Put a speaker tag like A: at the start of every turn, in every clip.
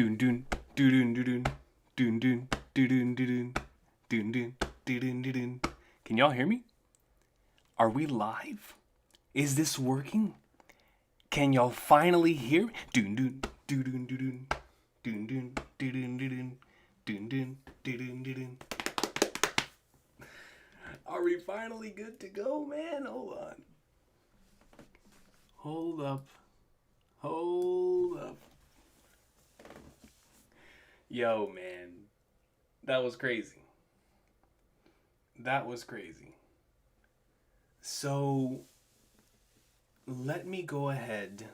A: Doon doon doon doon doon doon doon doon doon doon doon doon doon. Can y'all hear me? Are we live? Is this working? Can y'all finally hear me? Doon doon doon doon doon doon doon doon doon doon doon doon doon. Are we finally good to go, man? Hold on. Hold up. Hold up. Yo, man. That was crazy. That was crazy. So, let me go ahead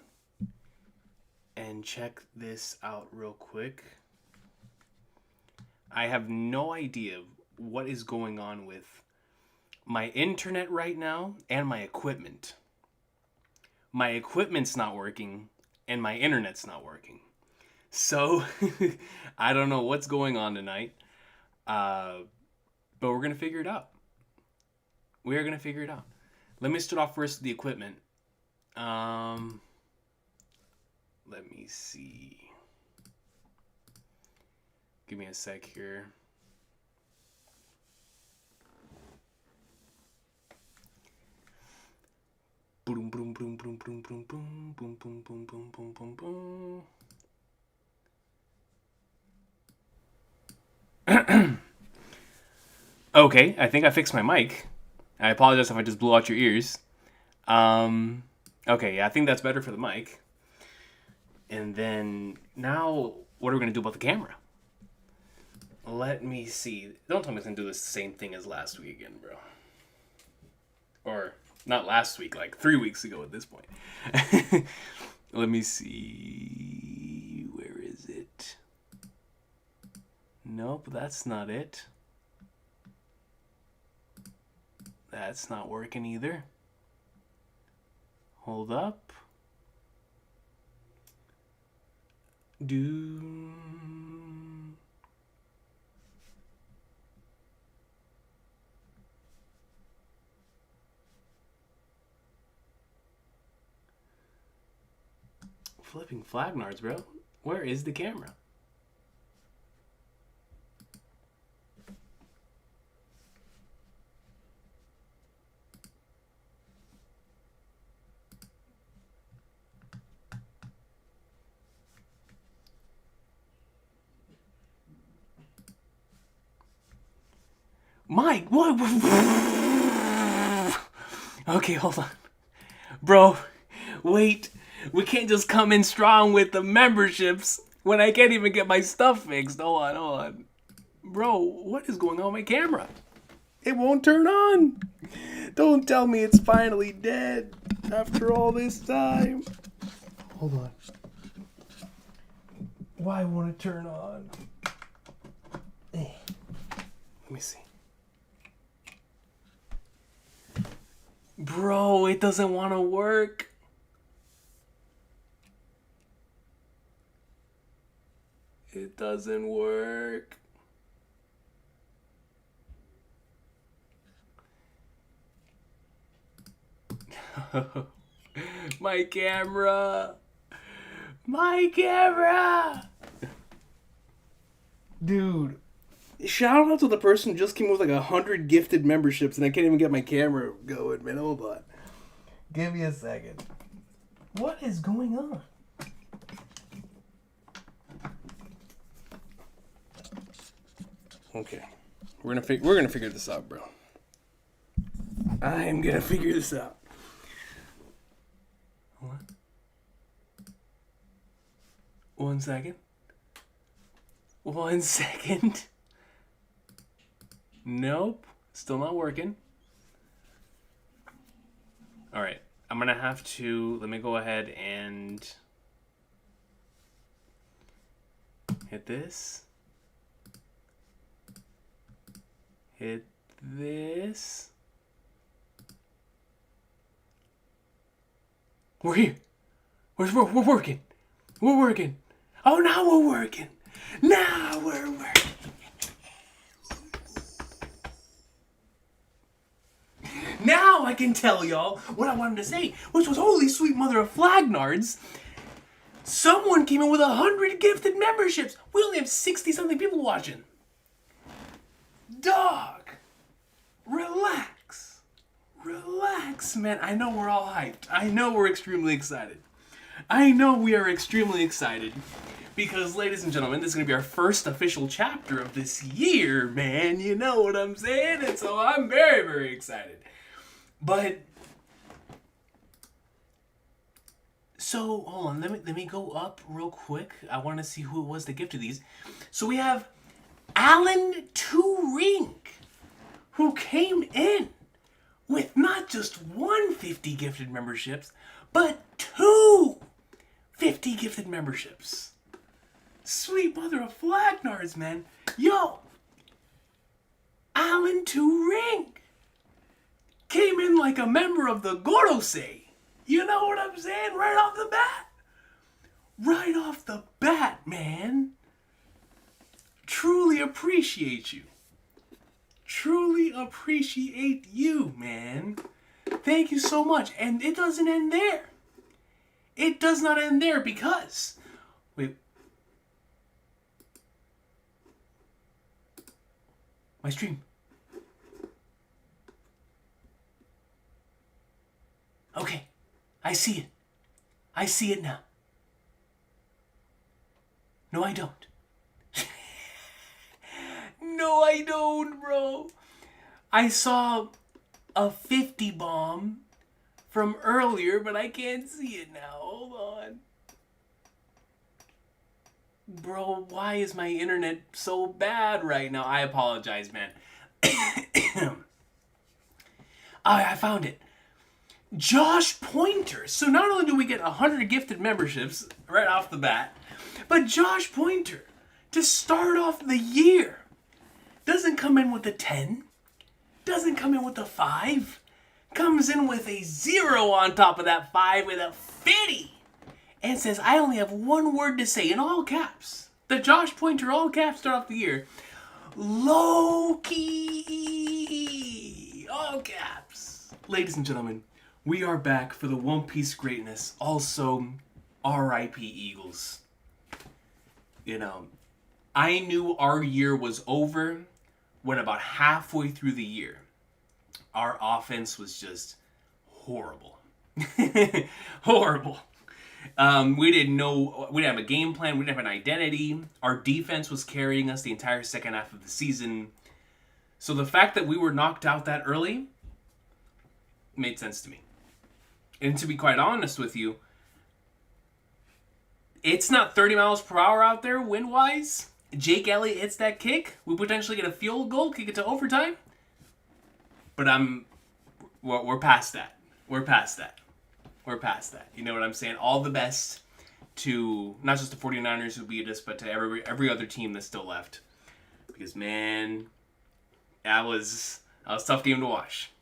A: and check this out real quick. I have no idea what is going on with my internet right now and my equipment. My equipment's not working and my internet's not working. So, I don't know what's going on tonight. But we're going to figure it out. We are going to figure it out. Let me start off first with the equipment. Let me see. Give me a sec here. Boom, boom, boom, boom, boom, boom, boom, boom, boom, boom, boom, boom, boom, boom. Okay, I think I fixed my mic. I apologize if I just blew out your ears. Okay, yeah, I think that's better for the mic. And then, now, what are we going to do about the camera? Let me see. Don't tell me it's going to do the same thing as last week again, bro. Or, not last week, like 3 weeks ago at this point. Let me see. Where is it? Nope, that's not it. That's not working either. Hold up. Flipping flagnards, bro. Where is the camera? Mike, what? Okay, hold on. Bro, wait. We can't just come in strong with the memberships when I can't even get my stuff fixed. Hold on. Bro, what is going on with my camera? It won't turn on. Don't tell me it's finally dead after all this time. Hold on. Why won't it turn on? Let me see. Bro, it doesn't want to work. It doesn't work. My camera. My camera. Dude. Shout out to the person who just came with like 100 gifted memberships and I can't even get my camera going, man. Hold on. Give me a second. What is going on? Okay. We're gonna figure this out, bro. I am gonna figure this out. Hold on. 1 second. 1 second. Nope. Still not working. Alright. I'm gonna have to... Let me go ahead and... hit this. Hit this. We're here. We're working. We're working. Oh, now we're working. Now we're working. Now I can tell y'all what I wanted to say, which was holy sweet mother of flagnards. Someone came in with 100 gifted memberships. We only have 60-something people watching. Dog, relax. Relax, man. I know we're all hyped. I know we're extremely excited. I know we are extremely excited. Because, ladies and gentlemen, this is going to be our first official chapter of this year, man. You know what I'm saying? And so I'm very, very excited. But, so, hold on. Let me go up real quick. I want to see who it was that gifted these. So we have Alan Turing, who came in with not just 150 gifted memberships, but 250 gifted memberships. Sweet mother of Flagnards, man. Yo, Alan Turing came in like a member of the Gorosei. You know what I'm saying? Right off the bat. Right off the bat, man. Truly appreciate you. Truly appreciate you, man. Thank you so much. And it doesn't end there. It does not end there because... Wait. My stream. Okay. I see it. I see it now. No, I don't. No, I don't, bro. I saw a 50 bomb from earlier, but I can't see it now. Hold on. Bro, why is my internet so bad right now? I apologize, man. I found it. Josh Pointer. So not only do we get 100 gifted memberships right off the bat, but Josh Pointer, to start off the year, doesn't come in with a 10, doesn't come in with a 5, comes in with a 0 on top of that 5 with a 50, and says, I only have one word to say in all caps. The Josh Pointer all caps start off the year. Loki! All caps. Ladies and gentlemen, we are back for the One Piece greatness. Also, R.I.P. Eagles. You know, I knew our year was over when about halfway through the year, our offense was just horrible. Horrible. We didn't have a game plan. We didn't have an identity. Our defense was carrying us the entire second half of the season. So the fact that we were knocked out that early made sense to me. And to be quite honest with you, it's not 30 miles per hour out there wind-wise. Jake Elliott hits that kick. We potentially get a field goal, kick it to overtime. But we're past that. We're past that. We're past that. You know what I'm saying? All the best to not just the 49ers who beat us, but to every other team that's still left. Because, man, that was a tough game to watch.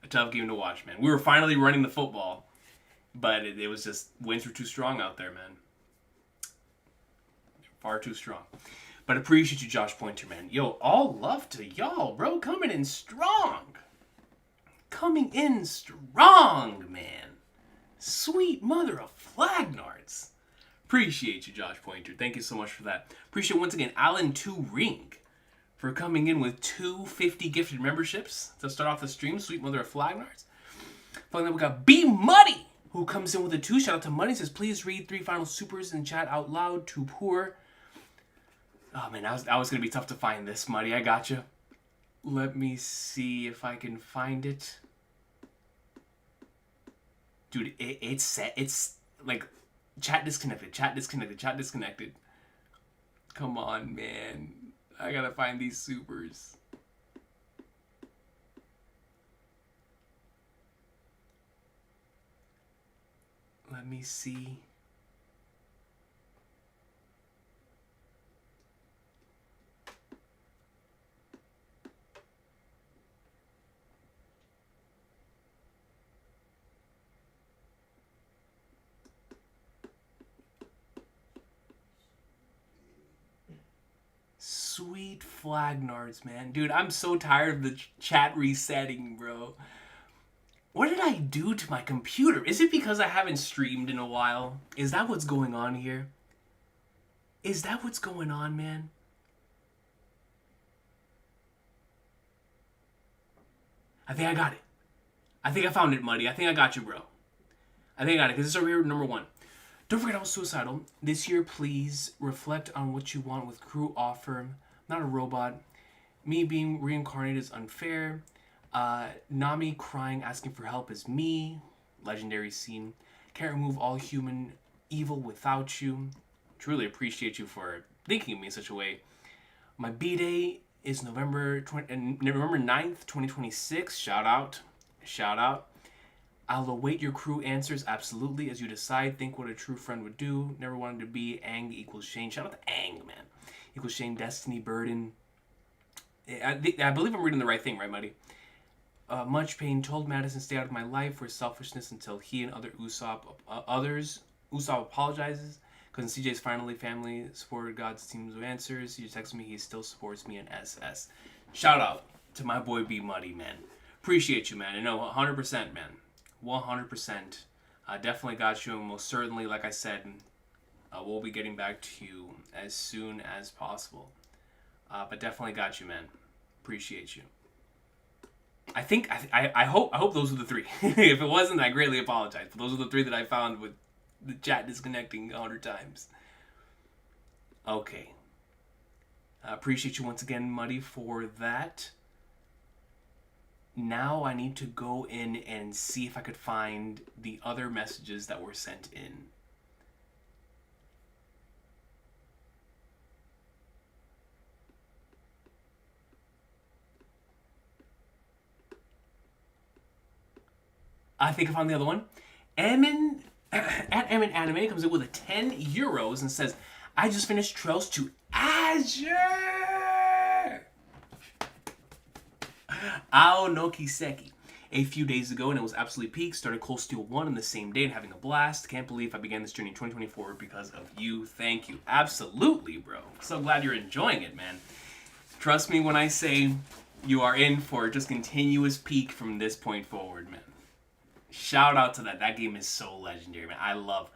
A: A tough game to watch, man. We were finally running the football, but it was just, winds were too strong out there, man. Far too strong. But appreciate you, Josh Pointer, man. Yo, all love to y'all, bro. Coming in strong. Coming in strong, man. Sweet mother of Flagnards. Appreciate you, Josh Pointer. Thank you so much for that. Appreciate once again Alan Turing for coming in with 250 gifted memberships to start off the stream. Sweet mother of Flagnards. Finally, we got B Muddy, who comes in with a 2. Shout out to Muddy. Says, please read 3 final supers in chat out loud. Too poor. Oh, man, that was going to be tough to find this, Muddy. I got you. Let me see if I can find it. Dude, it's set. It's like chat disconnected, chat disconnected, chat disconnected. Come on, man. I got to find these supers. Let me see. Sweet Flagnards, man. Dude, I'm so tired of the chat resetting, bro. What did I do to my computer? Is it because I haven't streamed in a while? Is that what's going on here? Is that what's going on, man? I think I got it. I think I found it, Muddy. I think I got you, bro. I think I got it, because it's over here, number 1. Don't forget I was suicidal. This year, please reflect on what you want with crew offer. I'm not a robot. Me being reincarnated is unfair. Nami crying, asking for help is me. Legendary scene. Can't remove all human evil without you. Truly appreciate you for thinking of me in such a way. My B-Day is November 9th, 2026. Shout out. Shout out. I'll await your crew answers, absolutely, as you decide. Think what a true friend would do. Never wanted to be. Aang equals Shane. Shout out to Aang, man. Equals Shane, Destiny, Burden. I believe I'm reading the right thing, right, Muddy? Much pain. Told Madison stay out of my life for selfishness until he and Usopp apologizes. Because CJ's finally family supported God's teams of answers. He just texted me he still supports me in SS. Shout out to my boy B Muddy, man. Appreciate you, man. I know 100%, man. 100%. Definitely got you, and most certainly, like I said, we'll be getting back to you as soon as possible. But definitely got you, man. Appreciate you. I hope those are the 3. If it wasn't, I greatly apologize. But those are the 3 that I found with the chat disconnecting 100 times. Okay. Appreciate you once again, Muddy, for that. Now I need to go in and see if I could find the other messages that were sent in. I think I found the other one. Emin at Emin Anime comes in with a €10 and says, I just finished Trails to Azure! Ao no Kiseki a few days ago, and it was absolutely peak. Started Cold Steel 1 on the same day and having a blast. Can't believe I began this journey in 2024 because of you. Thank you. Absolutely, bro. So glad you're enjoying it, man. Trust me when I say you are in for just continuous peak from this point forward, man. Shout out to that. That game is so legendary, man. I love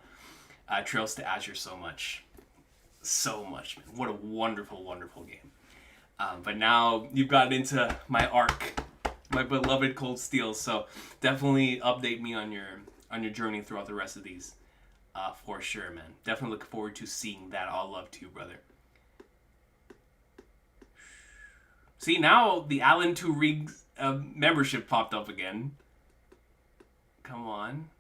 A: Trails to Azure so much. So much, man. What a wonderful, wonderful game. But now you've gotten into my arc, my beloved Cold Steel. So definitely update me on your journey throughout the rest of these, for sure, man. Definitely look forward to seeing that. All love to you, brother. See, now the Alan Turing membership popped up again. Come on.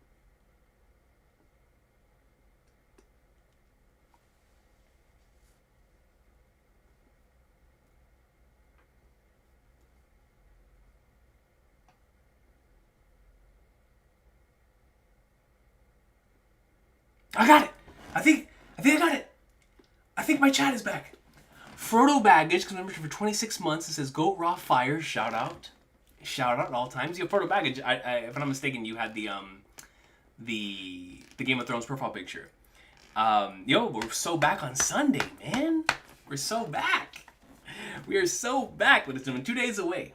A: I got it. I think I got it. I think my chat is back. Frodo Baggage comes membership for 26 months. It says Go Raw Fire. Shout out. Shout out at all times. Yo, Frodo Baggage. I if I'm not mistaken, you had the Game of Thrones profile picture. Yo, we're so back on Sunday, man. We're so back. We are so back. Ladies and gentlemen, 2 days away.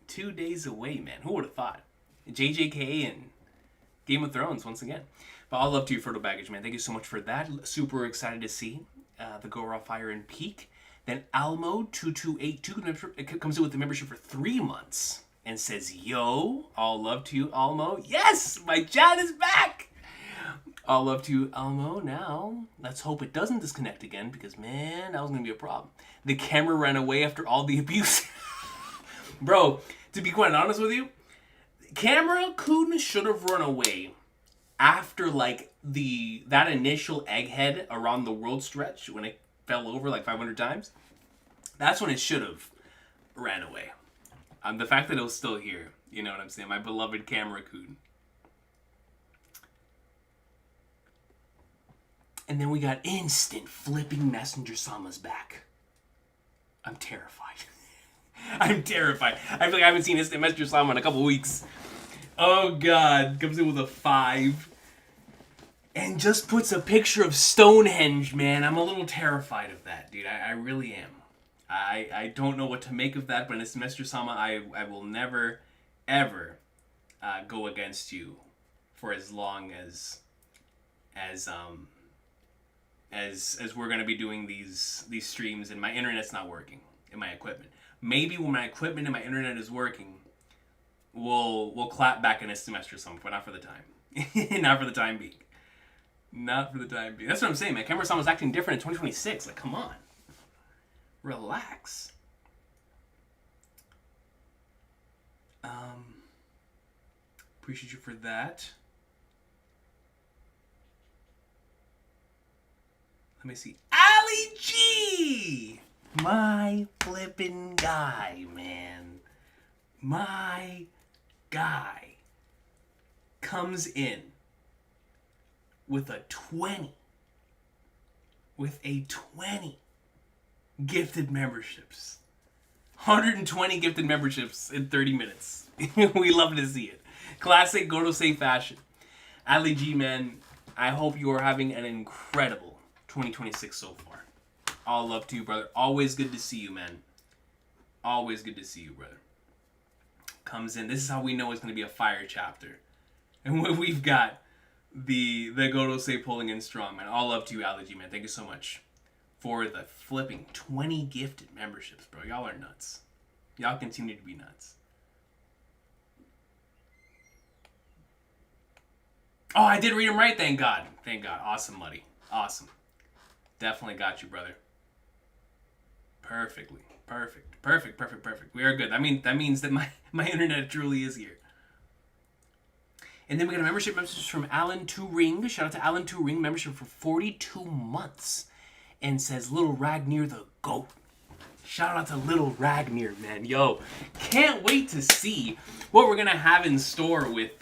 A: 2 days away, man. Who would have thought? JJK and Game of Thrones once again. But all love to you, Frodo Baggage, man. Thank you so much for that. Super excited to see the Go Raw Fire and Peak. Then Almo2282 comes in with the membership for 3 months and says, yo, all love to you, Almo. Yes, my chat is back. All love to you, Almo. Now, let's hope it doesn't disconnect again because, man, that was going to be a problem. The camera ran away after all the abuse. Bro, to be quite honest with you, Camera Kun should have run away after, like, that initial egghead around the world stretch when it fell over like 500 times. That's when it should have ran away. The fact that it was still here, you know what I'm saying? My beloved Camera Kun. And then we got instant flipping Messenger Sama's back. I'm terrified. I'm terrified. I feel like I haven't seen instant Messenger Sama in a couple weeks. Oh God, comes in with a 5. And just puts a picture of Stonehenge, man. I'm a little terrified of that, dude. I really am. I don't know what to make of that, but in Semester Sama, I will never, ever go against you for as long as we're gonna be doing these streams and my internet's not working and my equipment. Maybe when my equipment and my internet is working, we'll clap back in a semester or something, but not for the time. Not for the time being. Not for the time being. That's what I'm saying, man. Camera Sound was acting different in 2026. Like, come on. Relax. Appreciate you for that. Let me see. Ali G! My flippin' guy, man. My guy comes in with a 20. With a 20 gifted memberships. 120 gifted memberships in 30 minutes. We love to see it. Classic Gorosei fashion. Ali G, man, I hope you are having an incredible 2026 so far. All love to you, brother. Always good to see you, man. Always good to see you, brother. Comes in. This is how we know it's going to be a fire chapter. And we've got the Gorosei pulling in strong, man. All love to you, Ali G, man. Thank you so much for the flipping 20 gifted memberships, bro. Y'all are nuts. Y'all continue to be nuts. Oh, I did read them right, thank God. Thank God. Awesome, Muddy. Awesome. Definitely got you, brother. Perfectly. Perfect. We are good. That means that my internet truly is here. And then we got a membership message from Alan Turing. Shout out to Alan Turing. Membership for 42 months. And says, Little Ragnar the GOAT. Shout out to Little Ragnar, man. Yo, can't wait to see what we're going to have in store with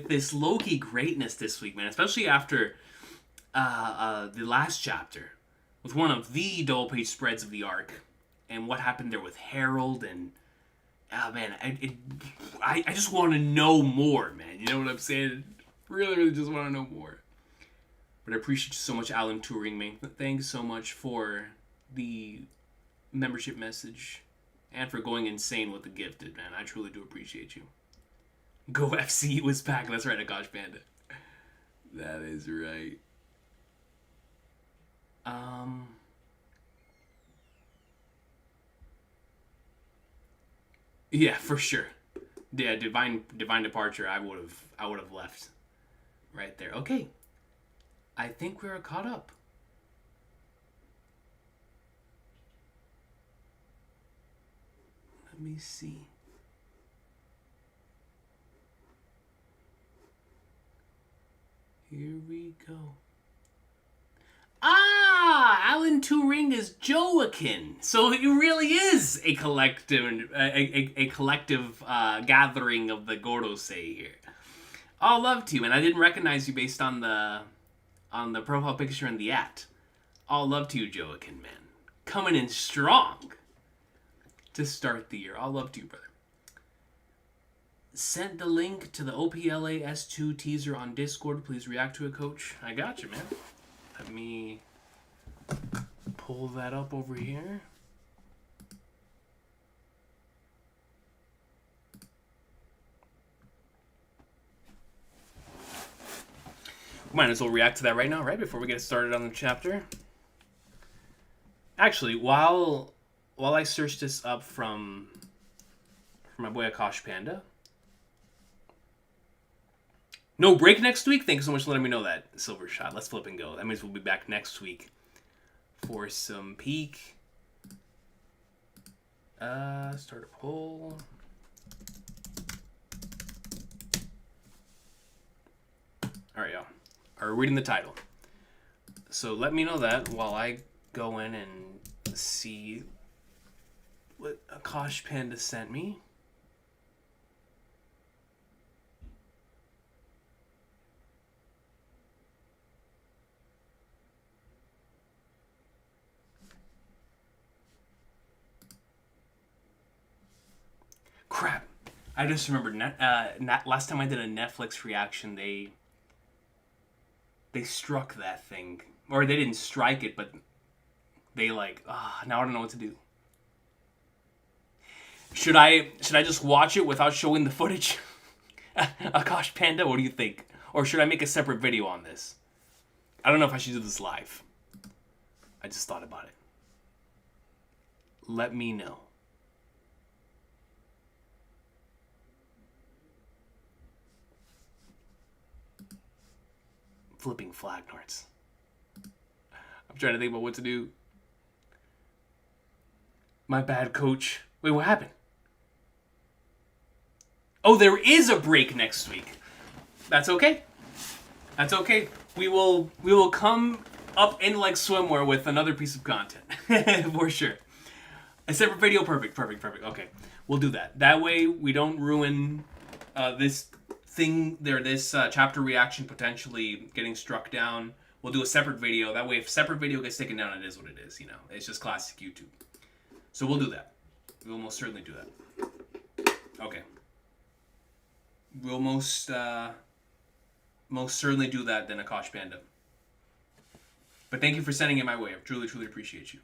A: this low-key greatness this week, man. Especially after the last chapter. With one of the double-page spreads of the arc. And what happened there with Harold and... Oh, man, I just want to know more, man. You know what I'm saying? Really just want to know more. But I appreciate you so much, Alan Turing, man. Thanks so much for the membership message. And for going insane with the gifted, man. I truly do appreciate you. Go FC was back. That's right, Akash Panda. That is right. Yeah, for sure. Yeah, divine departure. I would have left right there. Okay, I think we are caught up. Let me see. Here we go. Alan Turing is Joaquin. So it really is a collective gathering of the Gorosei here. All love to you, and I didn't recognize you based on the profile picture and the @ All love to you, Joaquin, man. Coming in strong to start the year. All love to you, brother. Sent the link to the OPLA S2 teaser on Discord. Please react to it, coach. I got you, man. Let me pull that up over here. Might as well react to that right now, right? Before we get started on the chapter. Actually, while I search this up from my boy Akash Panda. No break next week? Thank you so much for letting me know that, Silver Shot. Let's flip and go. That means we'll be back next week for some peak. Start a poll. Alright, y'all. Are reading the title. So let me know that while I go in and see what Akash Panda sent me. Crap. I just remembered, last time I did a Netflix reaction, they struck that thing. Or they didn't strike it, but they now I don't know what to do. Should I just watch it without showing the footage? Akash Panda, what do you think? Or should I make a separate video on this? I don't know if I should do this live. I just thought about it. Let me know. Flipping flag nards. I'm trying to think about what to do. My bad, coach. Wait, what happened? Oh, there is a break next week. That's okay. That's okay. We will come up in like swimwear with another piece of content. For sure. A separate video, perfect. Okay. We'll do that. That way we don't ruin this thing there, this chapter reaction potentially getting struck down. We'll do a separate video. That way if separate video gets taken down, it is what it is, you know. It's just classic YouTube. So we'll do that. We'll most certainly do that. Okay. We'll most certainly do that then, Akash Panda. But thank you for sending it my way. I truly appreciate you.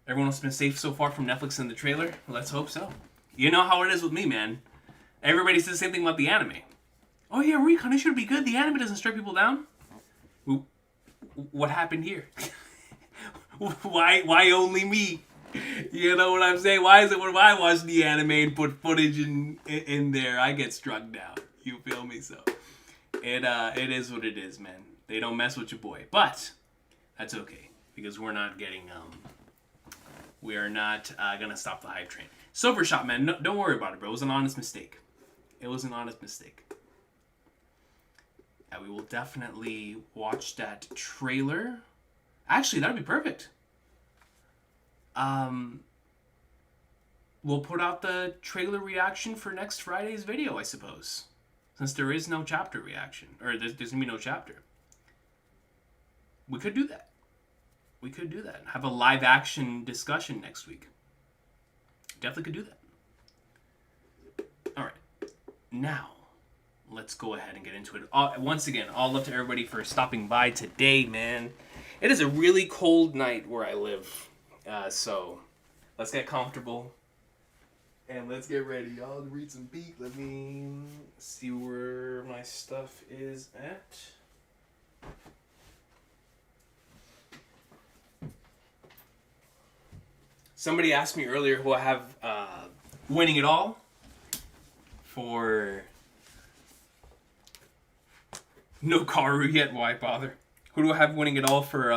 A: Everyone else been safe so far from Netflix and the trailer? Let's hope so. You know how it is with me, man. Everybody says the same thing about the anime. Oh yeah, Recon, it should be good. The anime doesn't strike people down. What happened here? Why only me? You know what I'm saying? Why is it when I watch the anime and put footage in there, I get struck down? You feel me? So it is what it is, man. They don't mess with your boy, but that's okay because we're not getting we are not gonna stop the hype train. Silver Shot, man, no, don't worry about it, bro. It was an honest mistake. It was an honest mistake. Yeah, we will definitely watch that trailer. Actually, that'd be perfect. We'll put out the trailer reaction for next Friday's video, I suppose. Since there is no chapter reaction. Or there's going to be no chapter. We could do that. We could do that. Have a live action discussion next week. Definitely could do that. Alright. Now, let's go ahead and get into it. Once again, all love to everybody for stopping by today, man. It is a really cold night where I live. So, let's get comfortable. And let's get ready. I'll read some peek. Let me see where my stuff is at. Somebody asked me earlier who I have winning it all for no Karu yet. Why bother? Who do I have winning it all for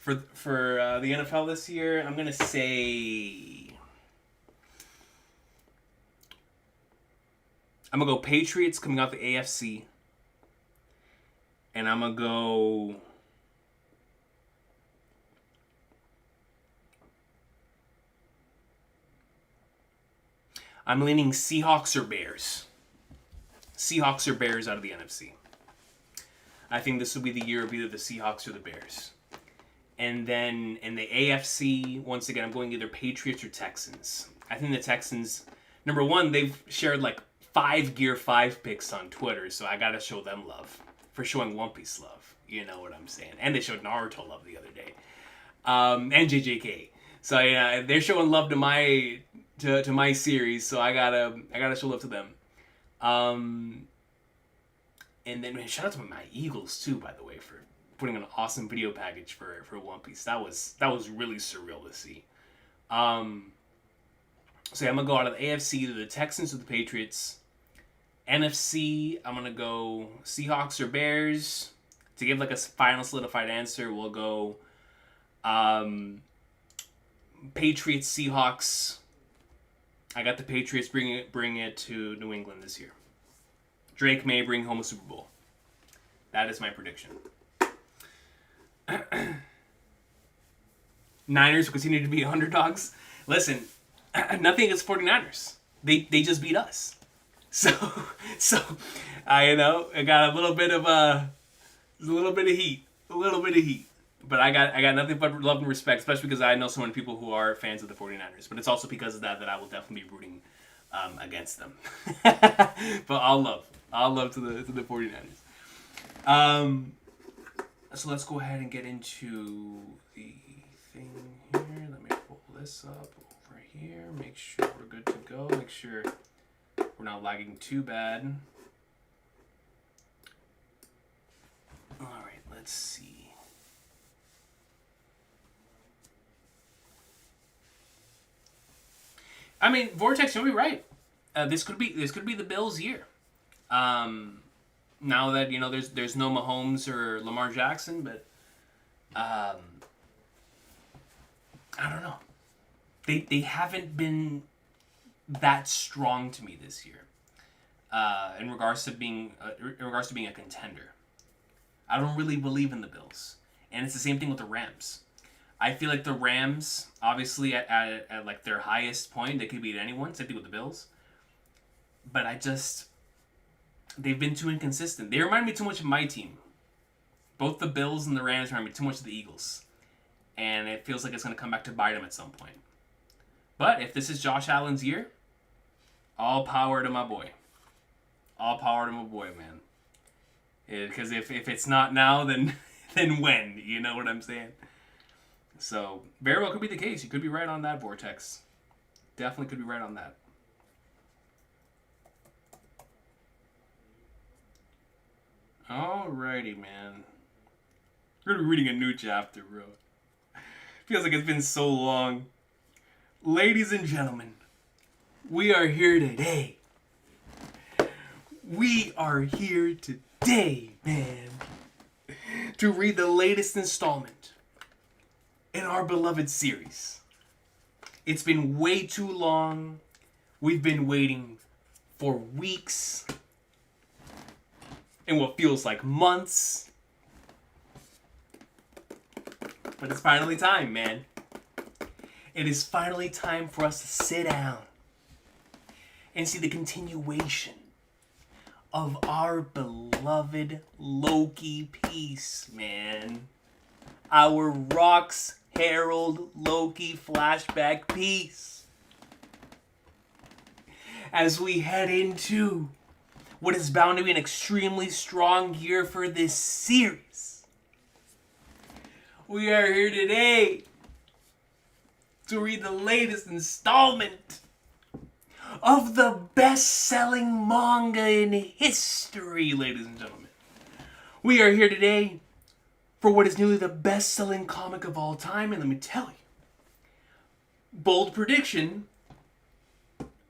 A: the NFL this year? I'm gonna say I'm gonna go Patriots coming out the AFC, and I'm gonna go. I'm leaning Seahawks or Bears. Seahawks or Bears out of the NFC. I think this will be the year of either the Seahawks or the Bears. And then in the AFC, once again, I'm going either Patriots or Texans. I think the Texans, number one, they've shared like 5 Gear 5 picks on Twitter, so I gotta show them love for showing One Piece love. You know what I'm saying? And they showed Naruto love the other day. And JJK. So yeah, they're showing love to my series, so I gotta show love to them. And then, man, shout out to my Eagles too, by the way, for putting an awesome video package for One Piece. That was really surreal to see. So yeah, I'm gonna go out of the AFC, either the Texans or the Patriots. NFC, I'm gonna go Seahawks or Bears. To give like a final solidified answer, we'll go Patriots, Seahawks. I got the Patriots bring it to New England this year. Drake may bring home a Super Bowl. That is my prediction. Niners will continue to be underdogs. Listen, nothing against 49ers. They just beat us. So I got a little bit of heat. But I got nothing but love and respect, especially because I know so many people who are fans of the 49ers. But it's also because of that I will definitely be rooting against them. But all love to the 49ers. So let's go ahead and get into the thing here. Let me pull this up over here. Make sure we're good to go. Make sure We're not lagging too bad. Alright, let's see. I mean, Vortex, you'll be right. This could be the Bills' year. Now that there's no Mahomes or Lamar Jackson, but I don't know. They haven't been that strong to me this year. In regards to being a contender, I don't really believe in the Bills, and it's the same thing with the Rams. I feel like the Rams, obviously at like their highest point, they could beat anyone. Same thing with the Bills, but they've been too inconsistent. They remind me too much of my team. Both the Bills and the Rams remind me too much of the Eagles, and it feels like it's going to come back to bite them at some point. But if this is Josh Allen's year, all power to my boy. All power to my boy, man. Because if it's not now, then when? You know what I'm saying? So, very well could be the case. You could be right on that, Vortex. Definitely could be right on that. Alrighty, man. We're going to be reading a new chapter, bro. Feels like it's been so long. Ladies and gentlemen, we are here today. We are here today, man, to read the latest installment in our beloved series. It's been way too long. We've been waiting for weeks and what feels like months. But it's finally time, man. It is finally time for us to sit down and see the continuation of our beloved Loki piece, man. Our Rocks Herald Loki flashback piece. As we head into what is bound to be an extremely strong year for this series. We are here today to read the latest installment of the best-selling manga in history, ladies and gentlemen. We are here today for what is nearly the best-selling comic of all time, and let me tell you, bold prediction,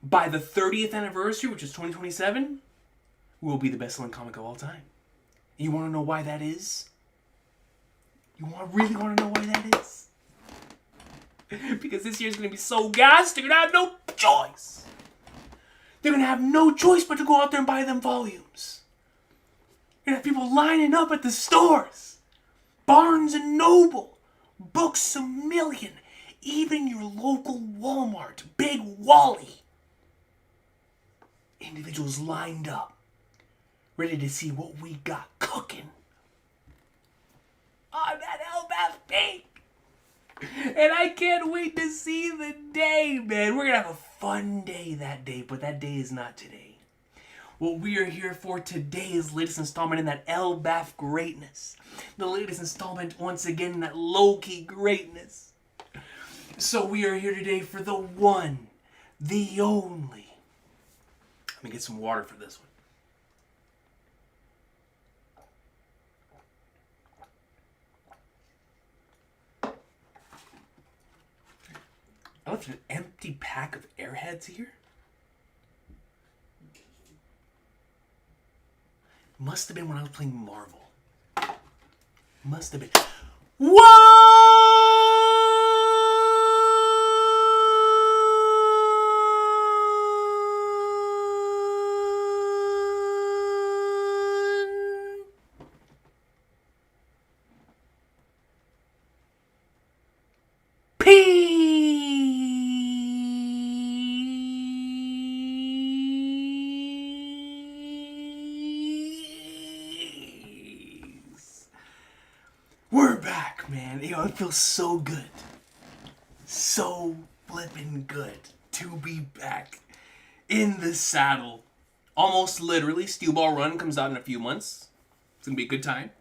A: by the 30th anniversary, which is 2027, will be the best-selling comic of all time. You want to know why that is? Really want to know why that is? Because this year's going to be so gassed, they're going to have no choice. They're going to have no choice but to go out there and buy them volumes. You're going to have people lining up at the stores. Barnes and Noble, Books A Million, even your local Walmart, Big Wally. Individuals lined up, ready to see what we got cooking on that LBF Pink. And I can't wait to see the day, man. We're going to have a fun day that day, but that day is not today. What we are here for today is the latest installment in that LBAF greatness. The latest installment, once again, in that Loki greatness. So we are here today for the one, the only. Let me get some water for this one. I left an empty pack of Airheads here. Must have been when I was playing Marvel. Must have been. We're back, man. Yo, it feels so good. So flippin' good to be back in the saddle. Almost literally, Steel Ball Run comes out in a few months. It's gonna be a good time.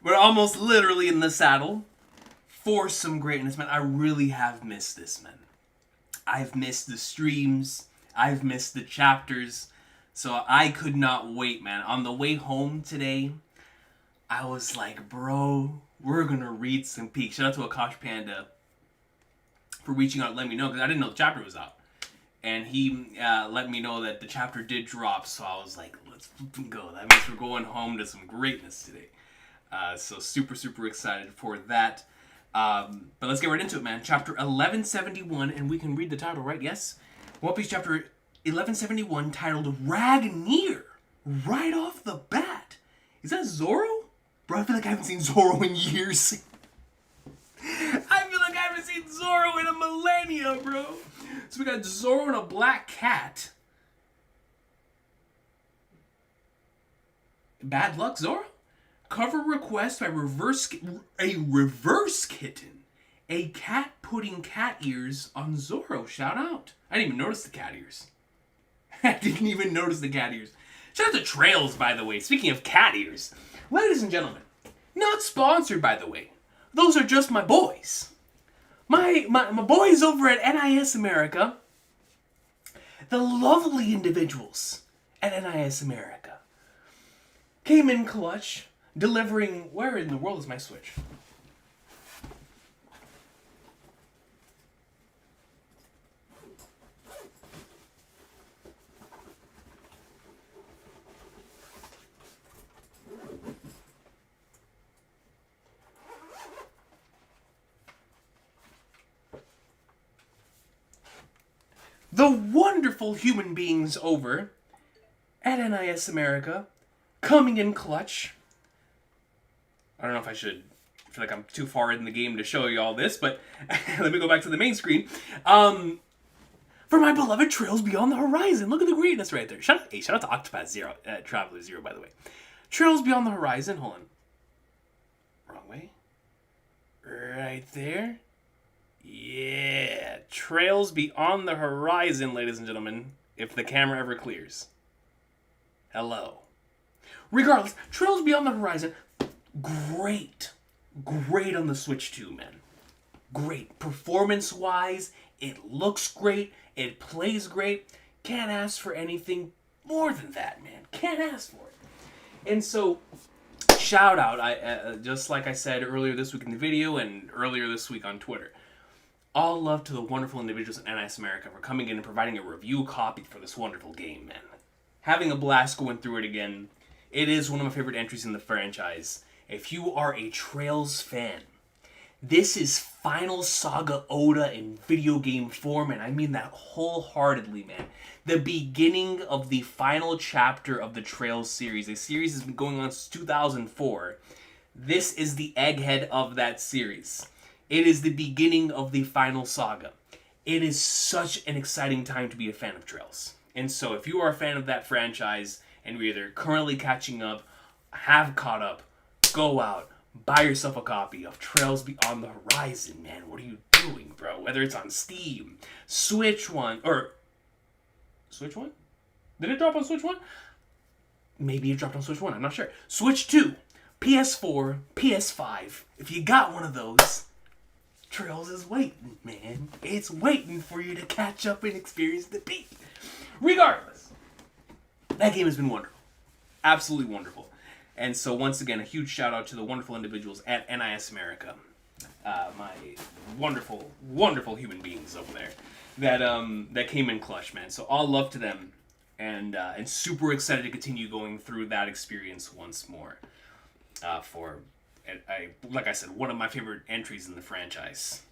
A: We're almost literally in the saddle for some greatness, man. I really have missed this, man. I've missed the streams. I've missed the chapters. So I could not wait, man. On the way home today, I was like, bro, we're going to read some peaks. Shout out to Akash Panda for reaching out and letting me know, because I didn't know the chapter was out. And he let me know that the chapter did drop, so I was like, let's go. That means we're going home to some greatness today. So super, super excited for that. But let's get right into it, man. Chapter 1171, and we can read the title, right? Yes? One Piece chapter 1171, titled Ragneer. Right off the bat. Is that Zoro? Bro, I feel like I haven't seen Zoro in years. I feel like I haven't seen Zoro in a millennia, bro. So we got Zoro and a black cat. Bad luck, Zoro? Cover request by a reverse kitten. A cat putting cat ears on Zoro. Shout out. I didn't even notice the cat ears. I didn't even notice the cat ears. Shout out to Trails, by the way. Speaking of cat ears. Ladies and gentlemen, not sponsored, by the way. Those are just my boys. My boys over at NIS America. The lovely individuals at NIS America came in clutch, delivering... Where in the world is my Switch? The wonderful human beings over at NIS America coming in clutch. I don't know if I should... I feel like I'm too far in the game to show you all this, but let me go back to the main screen. For my beloved Trails Beyond the Horizon. Look at the greatness right there. Shout out to Octopath Zero, Traveler Zero, by the way. Trails Beyond the Horizon. Hold on. Wrong way. Right there. Yeah. Trails Beyond the Horizon, ladies and gentlemen. If the camera ever clears. Hello. Regardless, Trails Beyond the Horizon, great. Great on the Switch 2, man. Great. Performance-wise, it looks great. It plays great. Can't ask for anything more than that, man. Can't ask for it. And so, shout out, just like I said earlier this week in the video and earlier this week on Twitter. All love to the wonderful individuals at NIS America for coming in and providing a review copy for this wonderful game, man. Having a blast going through it again. It is one of my favorite entries in the franchise. If you are a Trails fan, this is Final Saga Oda in video game form, and I mean that wholeheartedly, man. The beginning of the final chapter of the Trails series. The series has been going on since 2004. This is the egghead of that series. It is the beginning of the final saga. It is such an exciting time to be a fan of Trails. And so if you are a fan of that franchise and you're either currently catching up, have caught up, go out, buy yourself a copy of Trails Beyond the Horizon, man. What are you doing, bro? Whether it's on Steam, Switch One, or... Switch One? Did it drop on Switch One? Maybe it dropped on Switch One, I'm not sure. Switch 2, PS4, PS5. If you got one of those... Trails is waiting, man. It's waiting for you to catch up and experience the peak. Regardless, that game has been wonderful. Absolutely wonderful. And so once again, a huge shout out to the wonderful individuals at NIS America. My wonderful, wonderful human beings over there that came in clutch, man. So all love to them. And super excited to continue going through that experience once more. Like I said, one of my favorite entries in the franchise.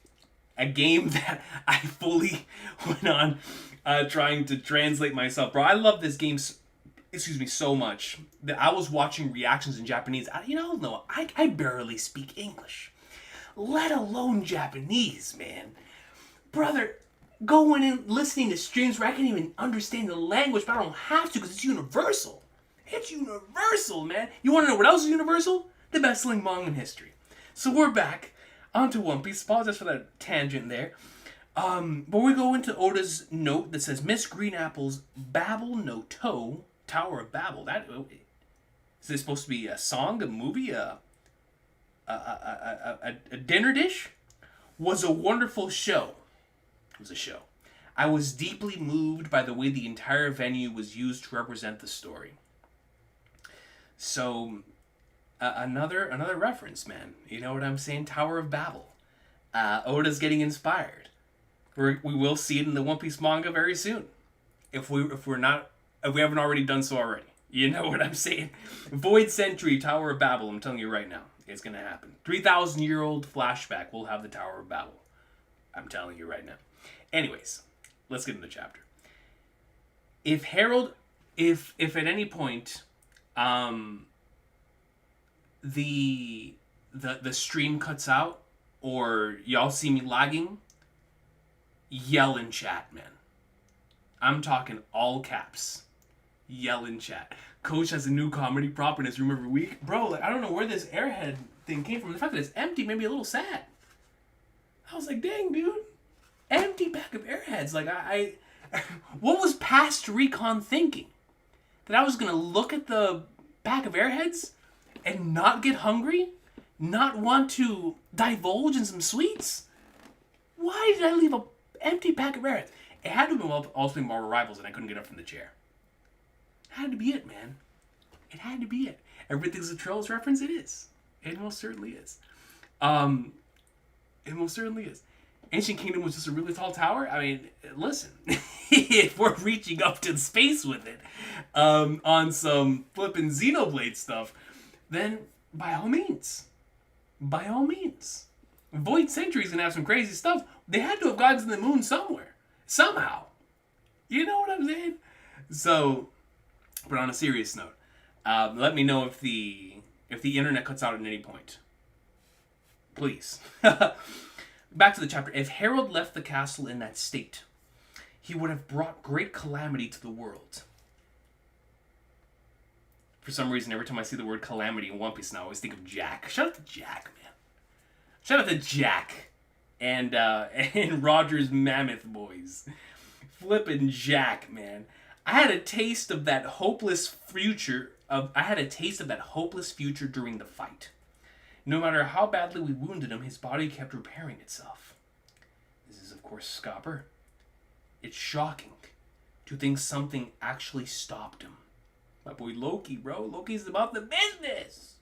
A: A game that I fully went on trying to translate myself. Bro, I love this game, so much that I was watching reactions in Japanese. I barely speak English, let alone Japanese, man. Brother, going and listening to streams where I can't even understand the language, but I don't have to because it's universal. It's universal, man. You want to know what else is universal? The best-selling manga in history. So we're back onto One Piece. Apologize for that tangent there. But we go into Oda's note that says, Miss Green Apple's Babel no To, Tower of Babel. Is this supposed to be a song, a movie, a dinner dish? Was a wonderful show. It was a show. I was deeply moved by the way the entire venue was used to represent the story. So, another reference, man. You know what I'm saying? Tower of Babel. Oda's getting inspired. We will see it in the One Piece manga very soon. If we haven't already done so already. You know what I'm saying? Void Century, Tower of Babel, I'm telling you right now. It's going to happen. 3,000-year-old flashback, we'll have the Tower of Babel. I'm telling you right now. Anyways, let's get into the chapter. If Harold, if at any point, the stream cuts out, or y'all see me lagging, yell in chat, man. I'm talking all caps. Yell in chat. Coach has a new comedy prop in his room every week. Bro, like, I don't know where this airhead thing came from. The fact that it's empty made me a little sad. I was like, dang, dude. Empty pack of airheads. Like, I what was past Recon thinking? That I was going to look at the pack of airheads and not get hungry? Not want to divulge in some sweets? Why did I leave an empty pack of airheads? It had to have been while I was playing Marvel Rivals and I couldn't get up from the chair. It had to be it, man. It had to be it. Everything's a Trolls reference? It is. It most certainly is. It most certainly is. Ancient Kingdom was just a really tall tower? I mean, listen. If we're reaching up to space with it on some flippin' Xenoblade stuff, then by all means. By all means. Void Century's going to have some crazy stuff. They had to have gotten to the moon somewhere. Somehow. You know what I'm saying? So, but on a serious note, let me know if the internet cuts out at any point. Please. Back to the chapter. If Harold left the castle in that state, he would have brought great calamity to the world. For some reason, every time I see the word calamity in One Piece now, I always think of Jack. Shout out to Jack, man. Shout out to Jack and Roger's Mammoth Boys. Flippin' Jack, man. I had a taste of that hopeless future during the fight. No matter how badly we wounded him, his body kept repairing itself. This is, of course, Scopper. It's shocking to think something actually stopped him. My boy Loki, bro. Loki's about the business.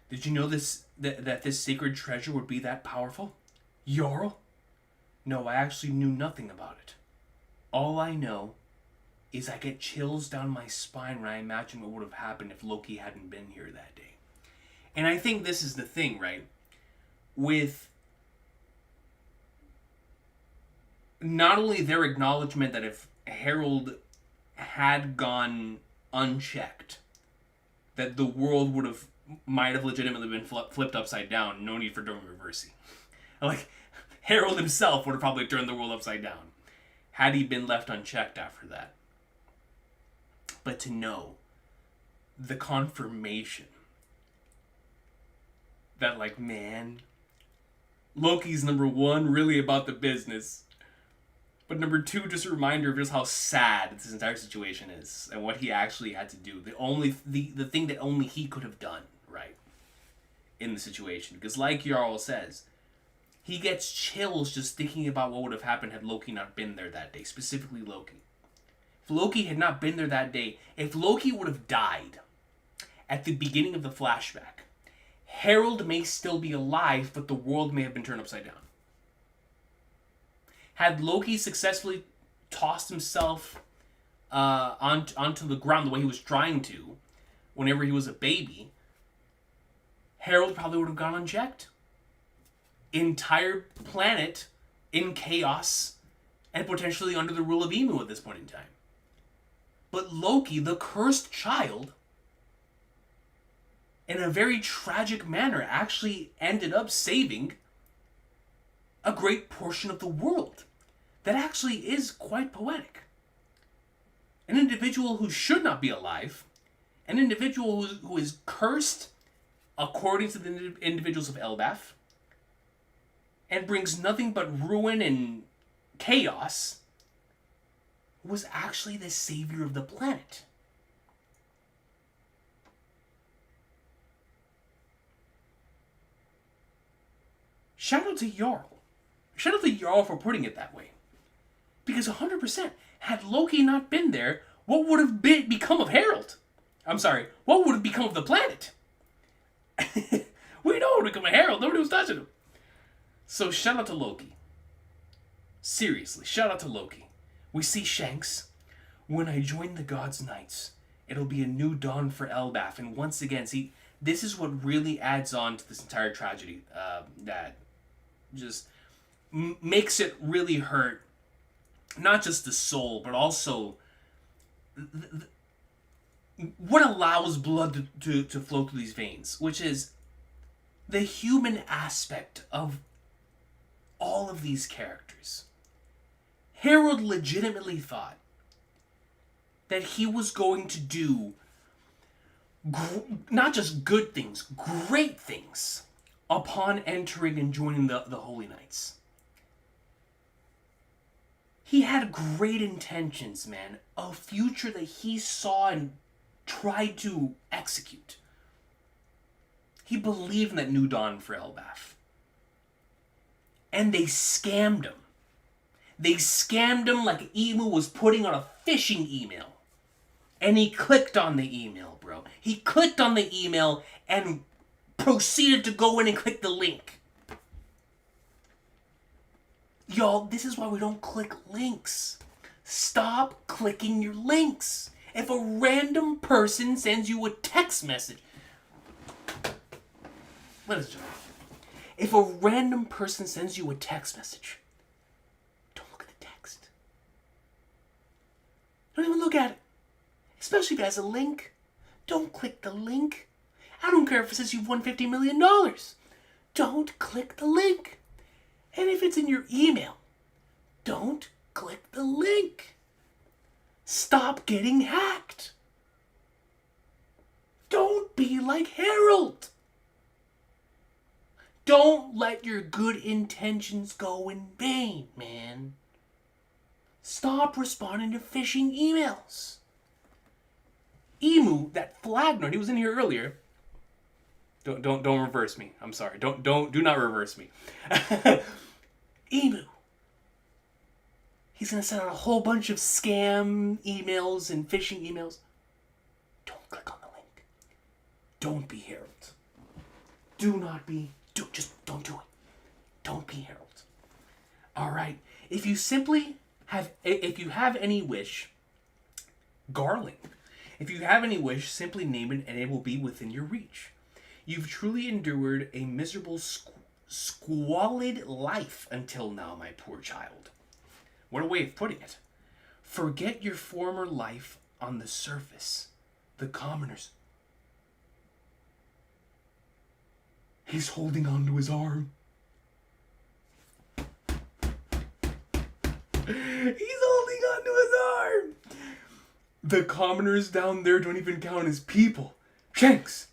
A: Did you know that this sacred treasure would be that powerful? Jarl? No, I actually knew nothing about it. All I know is I get chills down my spine when I imagine what would have happened if Loki hadn't been here that day. And I think this is the thing, right? With not only their acknowledgement that if Harold had gone unchecked, that the world might have legitimately been flipped upside down. No need for Dome Reversing. Like, Harold himself would have probably turned the world upside down had he been left unchecked after that. But to know the confirmation that, like, man, Loki's number one, really about the business. But number two, just a reminder of just how sad this entire situation is and what he actually had to do. The thing that only he could have done, right, in the situation. Because like Jarl says, he gets chills just thinking about what would have happened had Loki not been there that day. Specifically Loki. If Loki had not been there that day, if Loki would have died at the beginning of the flashback, Harold may still be alive, but the world may have been turned upside down. Had Loki successfully tossed himself onto the ground the way he was trying to whenever he was a baby, Harold probably would have gone unchecked. Entire planet in chaos and potentially under the rule of Emu at this point in time. But Loki, the cursed child, in a very tragic manner, actually ended up saving a great portion of the world. That actually is quite poetic. An individual who should not be alive, an individual who is cursed according to the individuals of Elbaf, and brings nothing but ruin and chaos, was actually the savior of the planet. shout out to Jarl. Shout out to Jarl for putting it that way. Because 100%, had Loki not been there, what would have become of Harold? I'm sorry, what would have become of the planet? We know what would become of Harold. Nobody was touching him. So shout out to Loki. Seriously, shout out to Loki. We see Shanks. When I join the Gods' Knights, it'll be a new dawn for Elbaf. And once again, see, this is what really adds on to this entire tragedy. That just makes it really hurt. Not just the soul, but also what allows blood to flow through these veins, which is the human aspect of all of these characters. Harold legitimately thought that he was going to do not just good things, great things upon entering and joining the Holy Knights. He had great intentions, man. A future that he saw and tried to execute. He believed in that new dawn for Elbaf. And they scammed him. They scammed him like Emu was putting on a phishing email. And he clicked on the email, bro. He clicked on the email and proceeded to go in and click the link. Y'all, this is why we don't click links. Stop clicking your links. If a random person sends you a text message... Let us jump. If a random person sends you a text message, don't look at the text. Don't even look at it. Especially if it has a link. Don't click the link. I don't care if it says you've won $50 million. Don't click the link. And if it's in your email, don't click the link. Stop getting hacked. Don't be like Harold. Don't let your good intentions go in vain, man. Stop responding to phishing emails. Emu, that flag nerd, he was in here earlier. Don't reverse me. I'm sorry. Do not reverse me. Emu. He's gonna send out a whole bunch of scam emails and phishing emails. Don't click on the link. Don't be Harold. Do not be. Just don't do it. Don't be Harold. All right. If you have any wish, Garling. If you have any wish, simply name it and it will be within your reach. You've truly endured a miserable, squalid life until now, my poor child. What a way of putting it. Forget your former life on the surface. The commoners. He's holding on to his arm. He's holding on to his arm. The commoners down there don't even count as people. Shanks!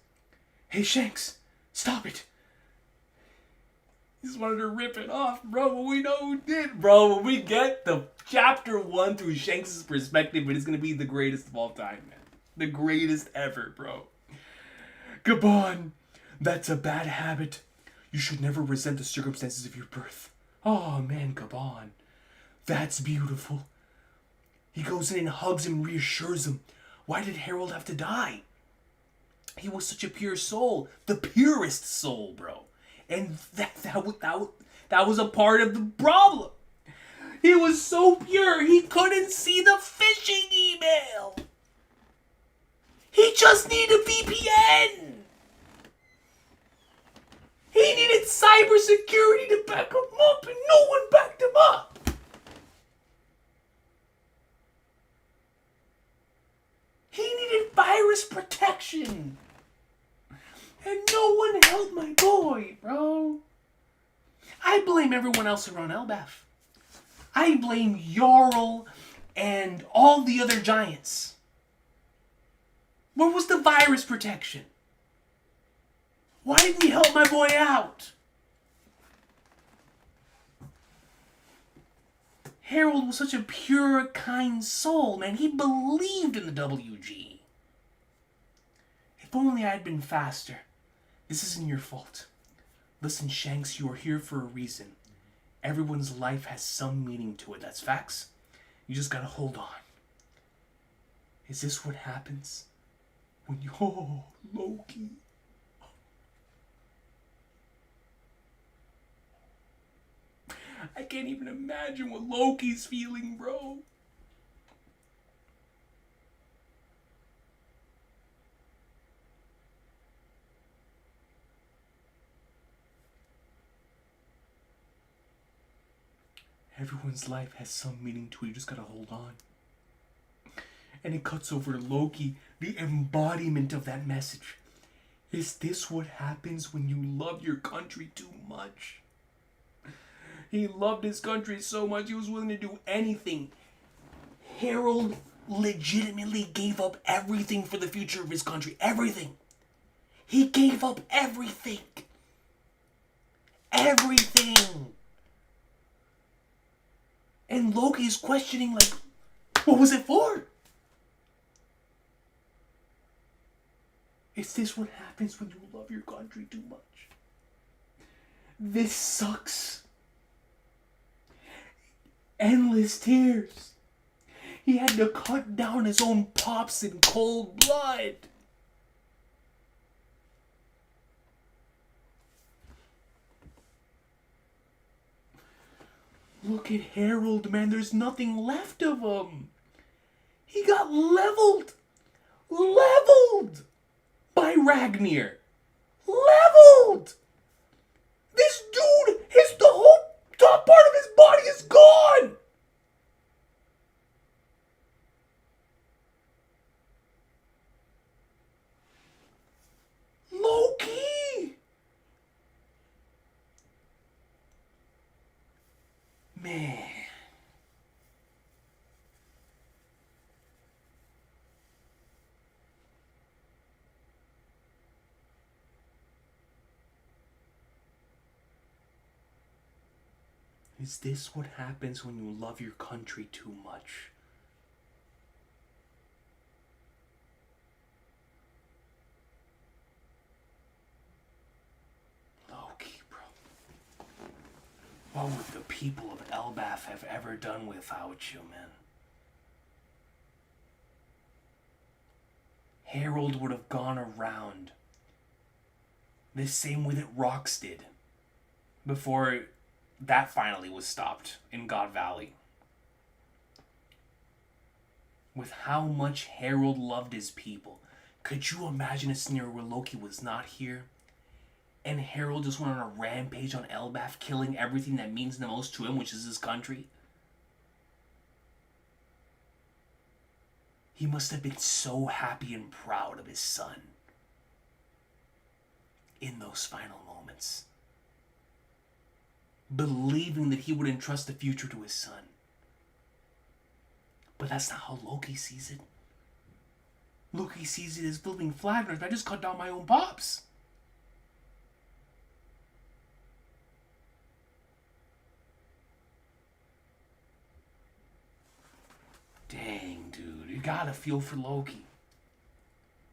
A: Hey, Shanks! Stop it! He just wanted to rip it off, bro, but we know who did, bro. When we get the chapter 1 through Shanks' perspective, it is going to be the greatest of all time, man. The greatest ever, bro. Gabon, that's a bad habit. You should never resent the circumstances of your birth. Oh, man, Gabon. That's beautiful. He goes in and hugs him and reassures him. Why did Harold have to die? He was such a pure soul. The purest soul, bro. And that was a part of the problem. He was so pure, he couldn't see the phishing email. He just needed a VPN. He needed cybersecurity to back him up, and no one backed him up. He needed virus protection. And no one helped my boy, bro. I blame everyone else around Elbaf. I blame Jarl and all the other giants. Where was the virus protection? Why didn't he help my boy out? Harold was such a pure, kind soul, man. He believed in the WG. If only I had been faster. This isn't your fault. Listen, Shanks, you are here for a reason. Everyone's life has some meaning to it. That's facts. You just gotta hold on. Is this what happens when you... Oh, Loki. I can't even imagine what Loki's feeling, bro. Everyone's life has some meaning to it. You just gotta hold on. And it cuts over to Loki, the embodiment of that message. Is this what happens when you love your country too much? He loved his country so much he was willing to do anything. Harold legitimately gave up everything for the future of his country. Everything. He gave up everything. Everything. And Loki's questioning, like, what was it for? Is this what happens when you love your country too much? This sucks. Endless tears. He had to cut down his own pops in cold blood. Look at Harold, man. There's nothing left of him. He got leveled. Leveled by Ragnar. Leveled. This dude, the whole top part of his body is gone. Loki. Man. Is this what happens when you love your country too much? Loki, bro. What would the people of Elbaf have ever done without you, man? Harold would have gone around the same way that Rox did before that finally was stopped in God Valley. With how much Harold loved his people. Could you imagine a scenario where Loki was not here and Harold just went on a rampage on Elbaf, killing everything that means the most to him, which is his country? He must have been so happy and proud of his son in those final moments, believing that he would entrust the future to his son. But that's not how Loki sees it. Loki sees it as building flaggers. I just cut down my own pops. Dang, dude. You gotta feel for Loki.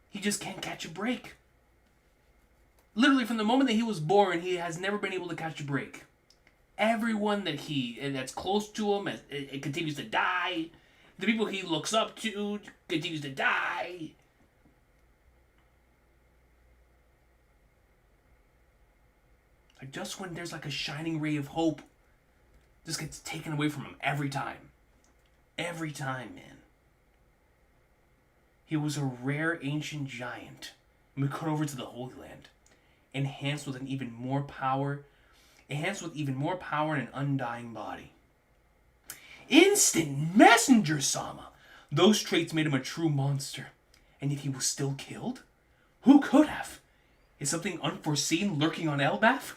A: He just can't catch a break. Literally, from the moment that he was born, he has never been able to catch a break. Everyone that's close to him, it continues to die. The people he looks up to continues to die. Like, just when there's like a shining ray of hope, just gets taken away from him every time. Every time, man. He was a rare ancient giant. And we cut over to the Holy Land, enhanced with even more power and an undying body. Instant messenger, Sama! Those traits made him a true monster. And yet he was still killed? Who could have? Is something unforeseen lurking on Elbaf?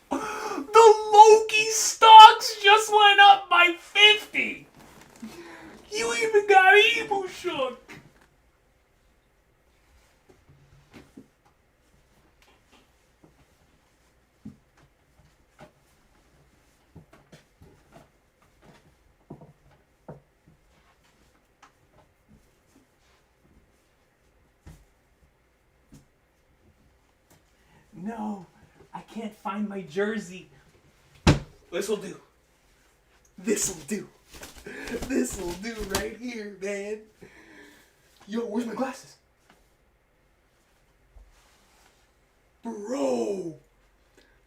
A: The Loki stocks just went up by 50! You even got Emu shook! can't find my jersey. This'll do. This'll do. This'll do right here, man. Yo, where's my glasses? Bro,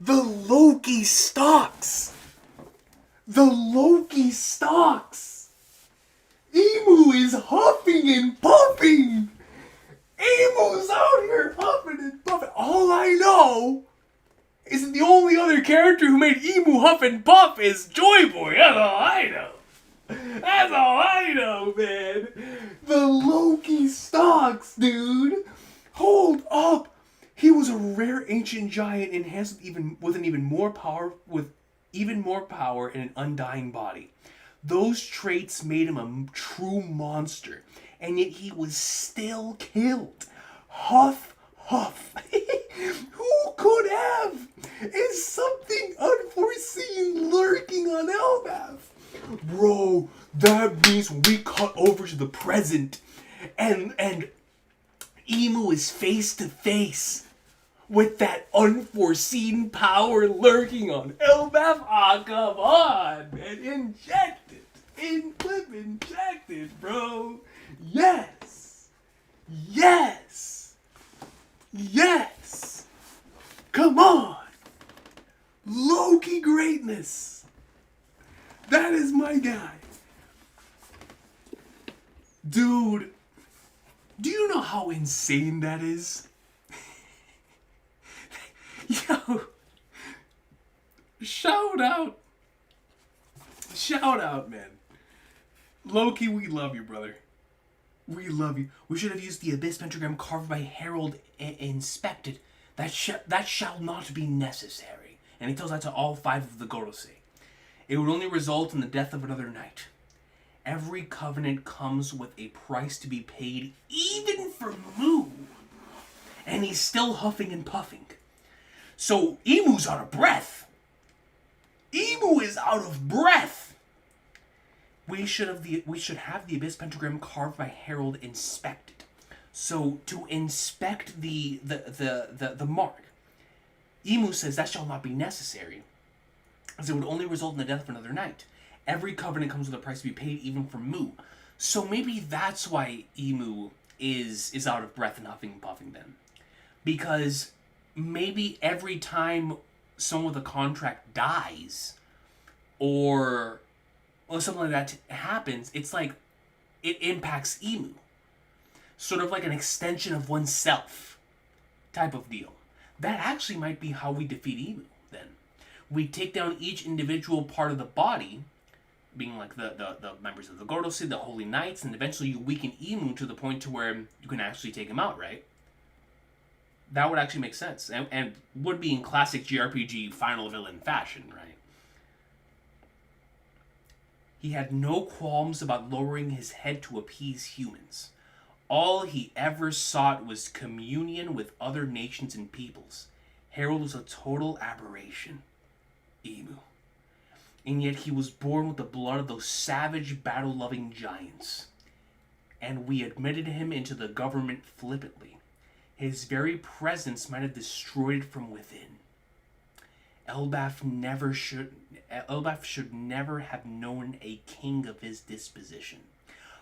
A: the Loki stocks. The Loki stocks. Emu is huffing and puffing. Emu's out here huffing and puffing. All I know is that the only other character who made Emu huff and puff is Joy Boy. That's all I know. That's all I know, man. The Loki stocks, dude. Hold up. He was a rare ancient giant enhanced with even more power and an undying body. Those traits made him a true monster, and yet he was still killed. Huff, huff. Who could have? Is something unforeseen lurking on Elbaf? Bro, that means when we cut over to the present, and Emu is face to face with that unforeseen power lurking on Elbaf. Ah, come on, man. Inject it. Inject it, bro. Yes. Yes. Yes. Come on. Loki greatness. That is my guy. Dude, do you know how insane that is? Yo, shout out, man. Loki, we love you, brother. We love you. We should have used the Abyss pentagram carved by Herald inspected. That shall not be necessary. And he tells that to all 5 of the Gorosei. It would only result in the death of another knight. Every covenant comes with a price to be paid, even for Mu. And he's still huffing and puffing. So Emu's out of breath. Emu is out of breath. We should have the Abyss pentagram carved by Herald inspected. So to inspect the mark, Emu says that shall not be necessary, as it would only result in the death of another knight. Every covenant comes with a price to be paid, even for Mu. So maybe that's why Emu is out of breath and huffing and puffing then, because maybe every time someone with a contract dies or something like that happens, it's like it impacts Emu. Sort of like an extension of oneself type of deal. That actually might be how we defeat Emu then. We take down each individual part of the body, being like the members of the Gorosei, the Holy Knights, and eventually you weaken Emu to the point to where you can actually take him out, right? That would actually make sense, and would be in classic JRPG final villain fashion, right? He had no qualms about lowering his head to appease humans. All he ever sought was communion with other nations and peoples. Herald was a total aberration. Emu. And yet he was born with the blood of those savage, battle-loving giants. And we admitted him into the government flippantly. His very presence might have destroyed it from within. Elbaf should never have known a king of his disposition.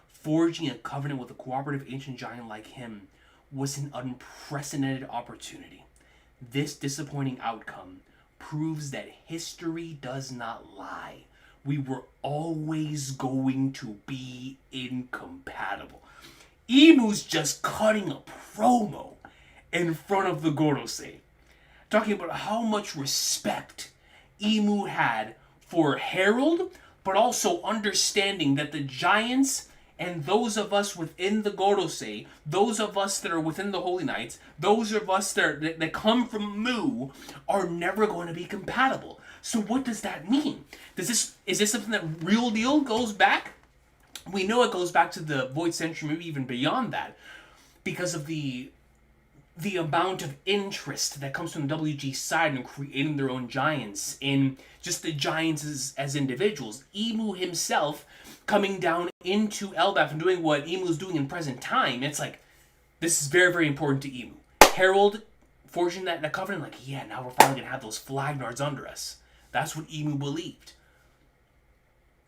A: Forging a covenant with a cooperative ancient giant like him was an unprecedented opportunity. This disappointing outcome proves that history does not lie. We were always going to be incompatible. Emu's just cutting a promo in front of the Gorosei, talking about how much respect Emu had for Herald, but also understanding that the giants and those of us within the Gorosei, those of us that are within the Holy Knights, those of us that come from Mu, are never going to be compatible. So what does that mean? Is this something that real deal goes back? We know it goes back to the Void Century, maybe even beyond that, because of the amount of interest that comes from the WG side in creating their own giants, in just the giants as individuals. Emu himself coming down into Elbaf and doing what Emu's doing in present time, it's like, this is very, very important to Emu. Herald, forging that covenant, like, yeah, now we're finally gonna have those flagnards under us. That's what Emu believed.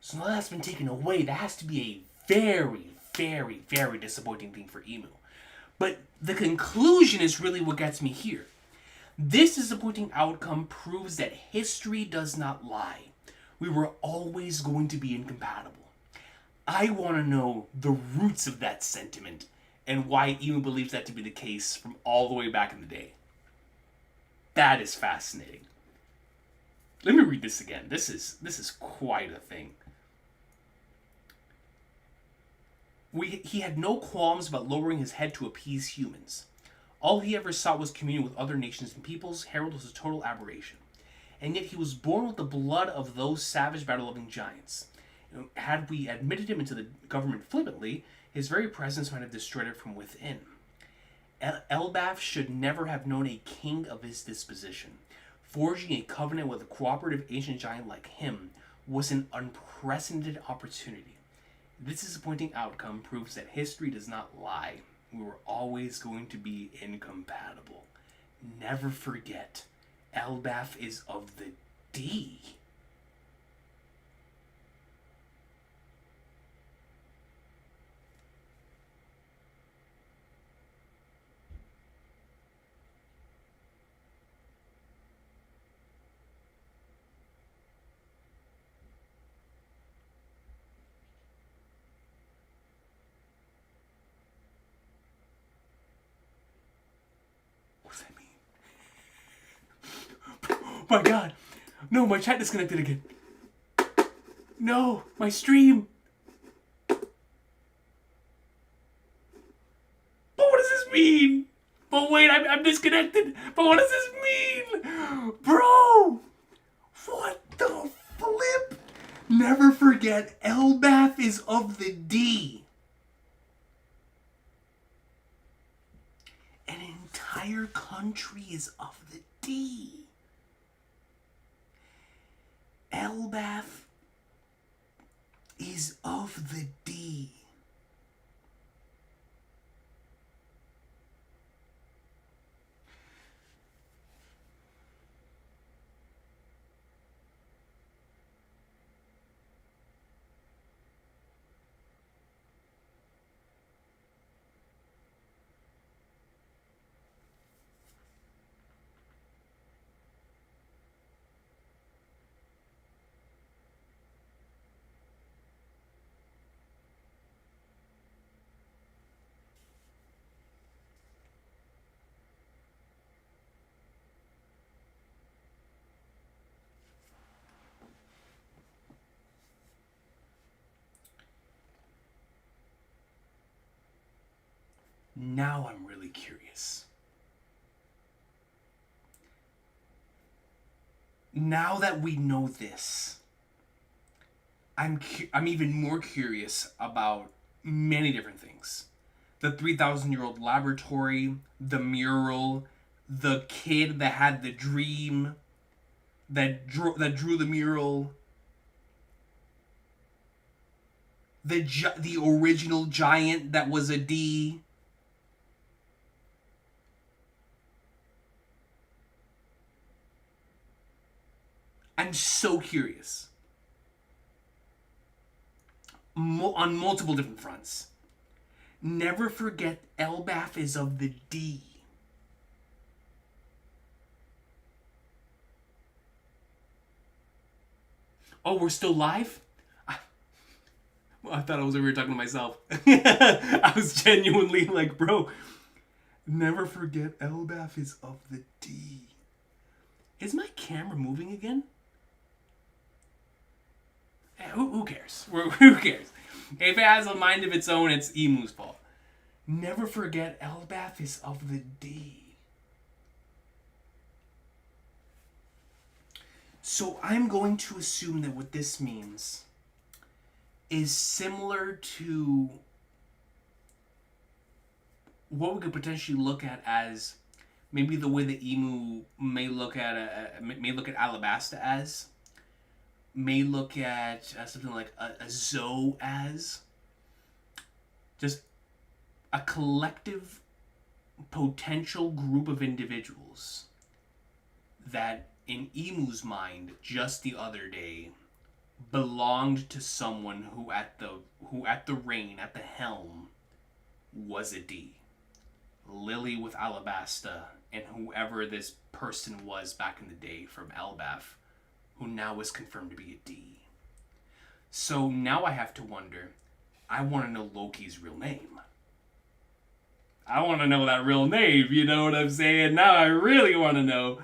A: So now that's been taken away. That has to be a very, very, very disappointing thing for Emu. But the conclusion is really what gets me here. This disappointing outcome proves that history does not lie. We were always going to be incompatible. I want to know the roots of that sentiment and why Emu believes that to be the case from all the way back in the day. That is fascinating. Let me read this again. This is quite a thing. He had no qualms about lowering his head to appease humans. All he ever sought was communion with other nations and peoples. Harold was a total aberration. And yet he was born with the blood of those savage, battle-loving giants. Had we admitted him into the government flippantly, his very presence might have destroyed it from within. Elbaf should never have known a king of his disposition. Forging a covenant with a cooperative ancient giant like him was an unprecedented opportunity. This disappointing outcome proves that history does not lie. We were always going to be incompatible. Never forget, Elbaf is of the D. What does that mean? Oh my god. No, my chat disconnected again. No, my stream. But what does this mean? But wait, I'm disconnected. But what does this mean? Bro! What the flip? Never forget, Elbaf is of the D. An entire country is of the D. Elbaf is of the D. Now I'm really curious. Now that we know this, I'm even more curious about many different things. The 3,000-year-old laboratory, the mural, the kid that had the dream that drew the mural, the original giant that was a D. I'm so curious. On multiple different fronts. Never forget, Elbaf is of the D. Oh, we're still live? I thought I was over here talking to myself. I was genuinely like, bro, never forget, Elbaf is of the D. Is my camera moving again? Who cares? Who cares? If it has a mind of its own, it's Emu's fault. Never forget, Elbaf is of the D. So I'm going to assume that what this means is similar to what we could potentially look at as maybe the way the Emu may look at Alabasta as. May look at something like a Zoe as just a collective potential group of individuals that, in Emu's mind, just the other day, belonged to someone who at the reign, at the helm, was a D. Lily with Alabasta, and whoever this person was back in the day from Elbaf, who now is confirmed to be a D. So now I have to wonder, I want to know Loki's real name. I want to know that real name, you know what I'm saying? Now I really want to know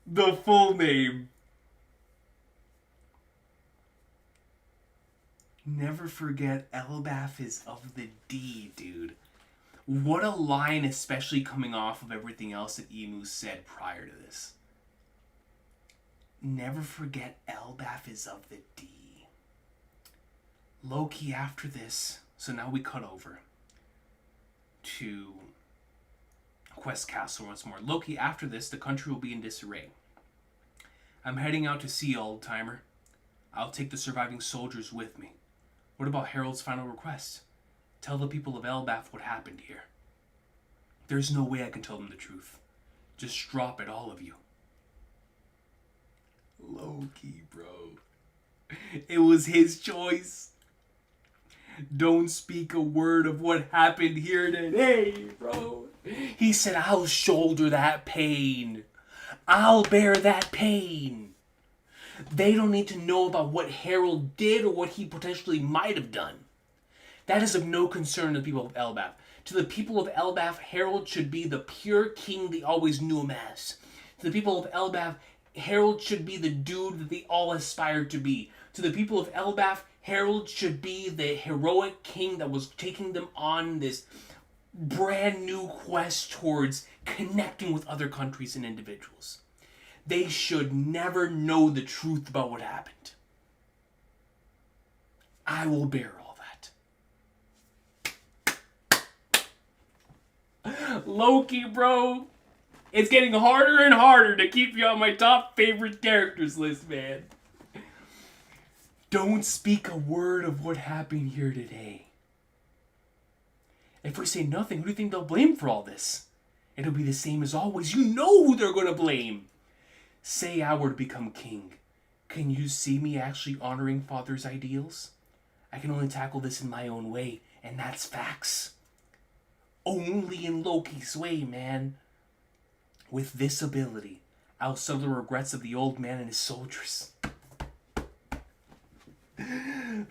A: the full name. Never forget, Elbaf is of the D, dude. What a line, especially coming off of everything else that Emu said prior to this. Never forget, Elbaf is of the D. Loki after this, so now we cut over to Quest Castle once more. Loki, after this, the country will be in disarray. I'm heading out to sea, old-timer. I'll take the surviving soldiers with me. What about Harold's final request? Tell the people of Elbaf what happened here. There's no way I can tell them the truth. Just drop it, all of you. Loki, bro. It was his choice. Don't speak a word of what happened here today, bro. He said, I'll shoulder that pain. I'll bear that pain. They don't need to know about what Harold did or what he potentially might have done. That is of no concern to the people of Elbaf. To the people of Elbaf, Harold should be the pure king they always knew him as. To the people of Elbaf, Harold should be the dude that they all aspired to be. To the people of Elbaf, Harold should be the heroic king that was taking them on this brand new quest towards connecting with other countries and individuals. They should never know the truth about what happened. I will bear all that. Loki, bro. It's getting harder and harder to keep you on my top favorite characters list, man. Don't speak a word of what happened here today. If we say nothing, who do you think they'll blame for all this? It'll be the same as always. You know who they're going to blame. Say I were to become king. Can you see me actually honoring Father's ideals? I can only tackle this in my own way, and that's facts. Only in Loki's way, man. With this ability, I'll settle the regrets of the old man and his soldiers.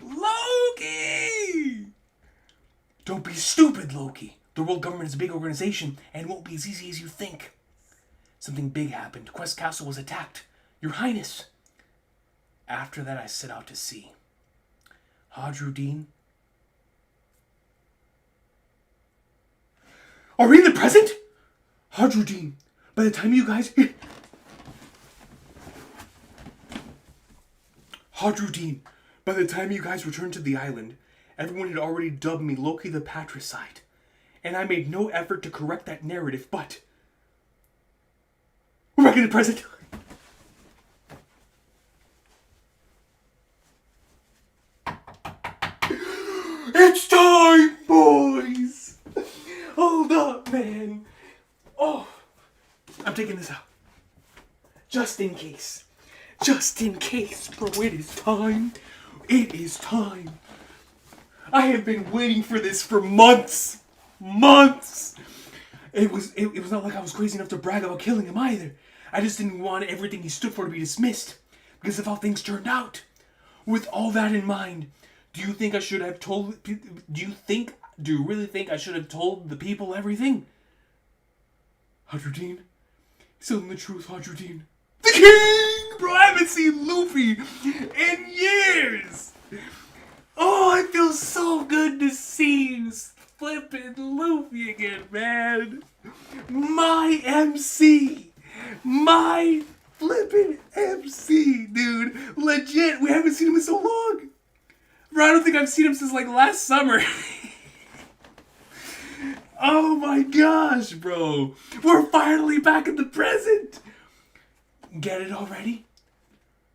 A: Loki! Don't be stupid, Loki. The world government is a big organization, and it won't be as easy as you think. Something big happened. Quest Castle was attacked. Your Highness. After that, I set out to sea. Hadruddin. Are we in the present? Hadruddin, by the time you guys... Hadruddin, by the time you guys returned to the island, everyone had already dubbed me Loki the Patricide. And I made no effort to correct that narrative, but... We're back in the present. It's time, boys. Hold up, man. Oh, I'm taking this out. Just in case. Just in case, bro. It is time. It is time. I have been waiting for this for months. Months. It was not like I was crazy enough to brag about killing him either. I just didn't want everything he stood for to be dismissed because of how things turned out. With all that in mind, do you think I should have told... Do you really think I should have told the people everything? Hadruddin? Telling the truth, Hadruddin. The king! Bro, I haven't seen Luffy in years! Oh, I feel so good to see flipping Luffy again, man. My MC. My flipping MC, dude. Legit, we haven't seen him in so long. Bro, I don't think I've seen him since like last summer. Oh my gosh, bro. We're finally back in the present. Get it already?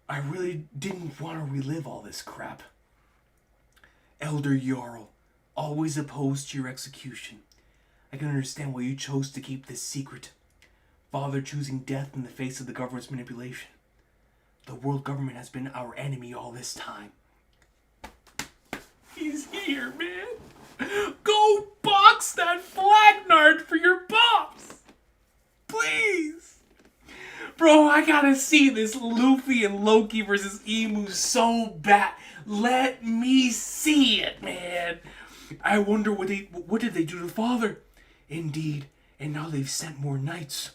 A: I really didn't want to relive all this crap. Elder Jarl, always opposed to your execution. I can understand why you chose to keep this secret. Father choosing death in the face of the government's manipulation. The world government has been our enemy all this time. He's here, man. Go box that Flagnard for your boss. Please. Bro, I gotta see this Luffy and Loki versus Emu so bad. Let me see it, man. I wonder what did they do to Father? Indeed, and now they've sent more knights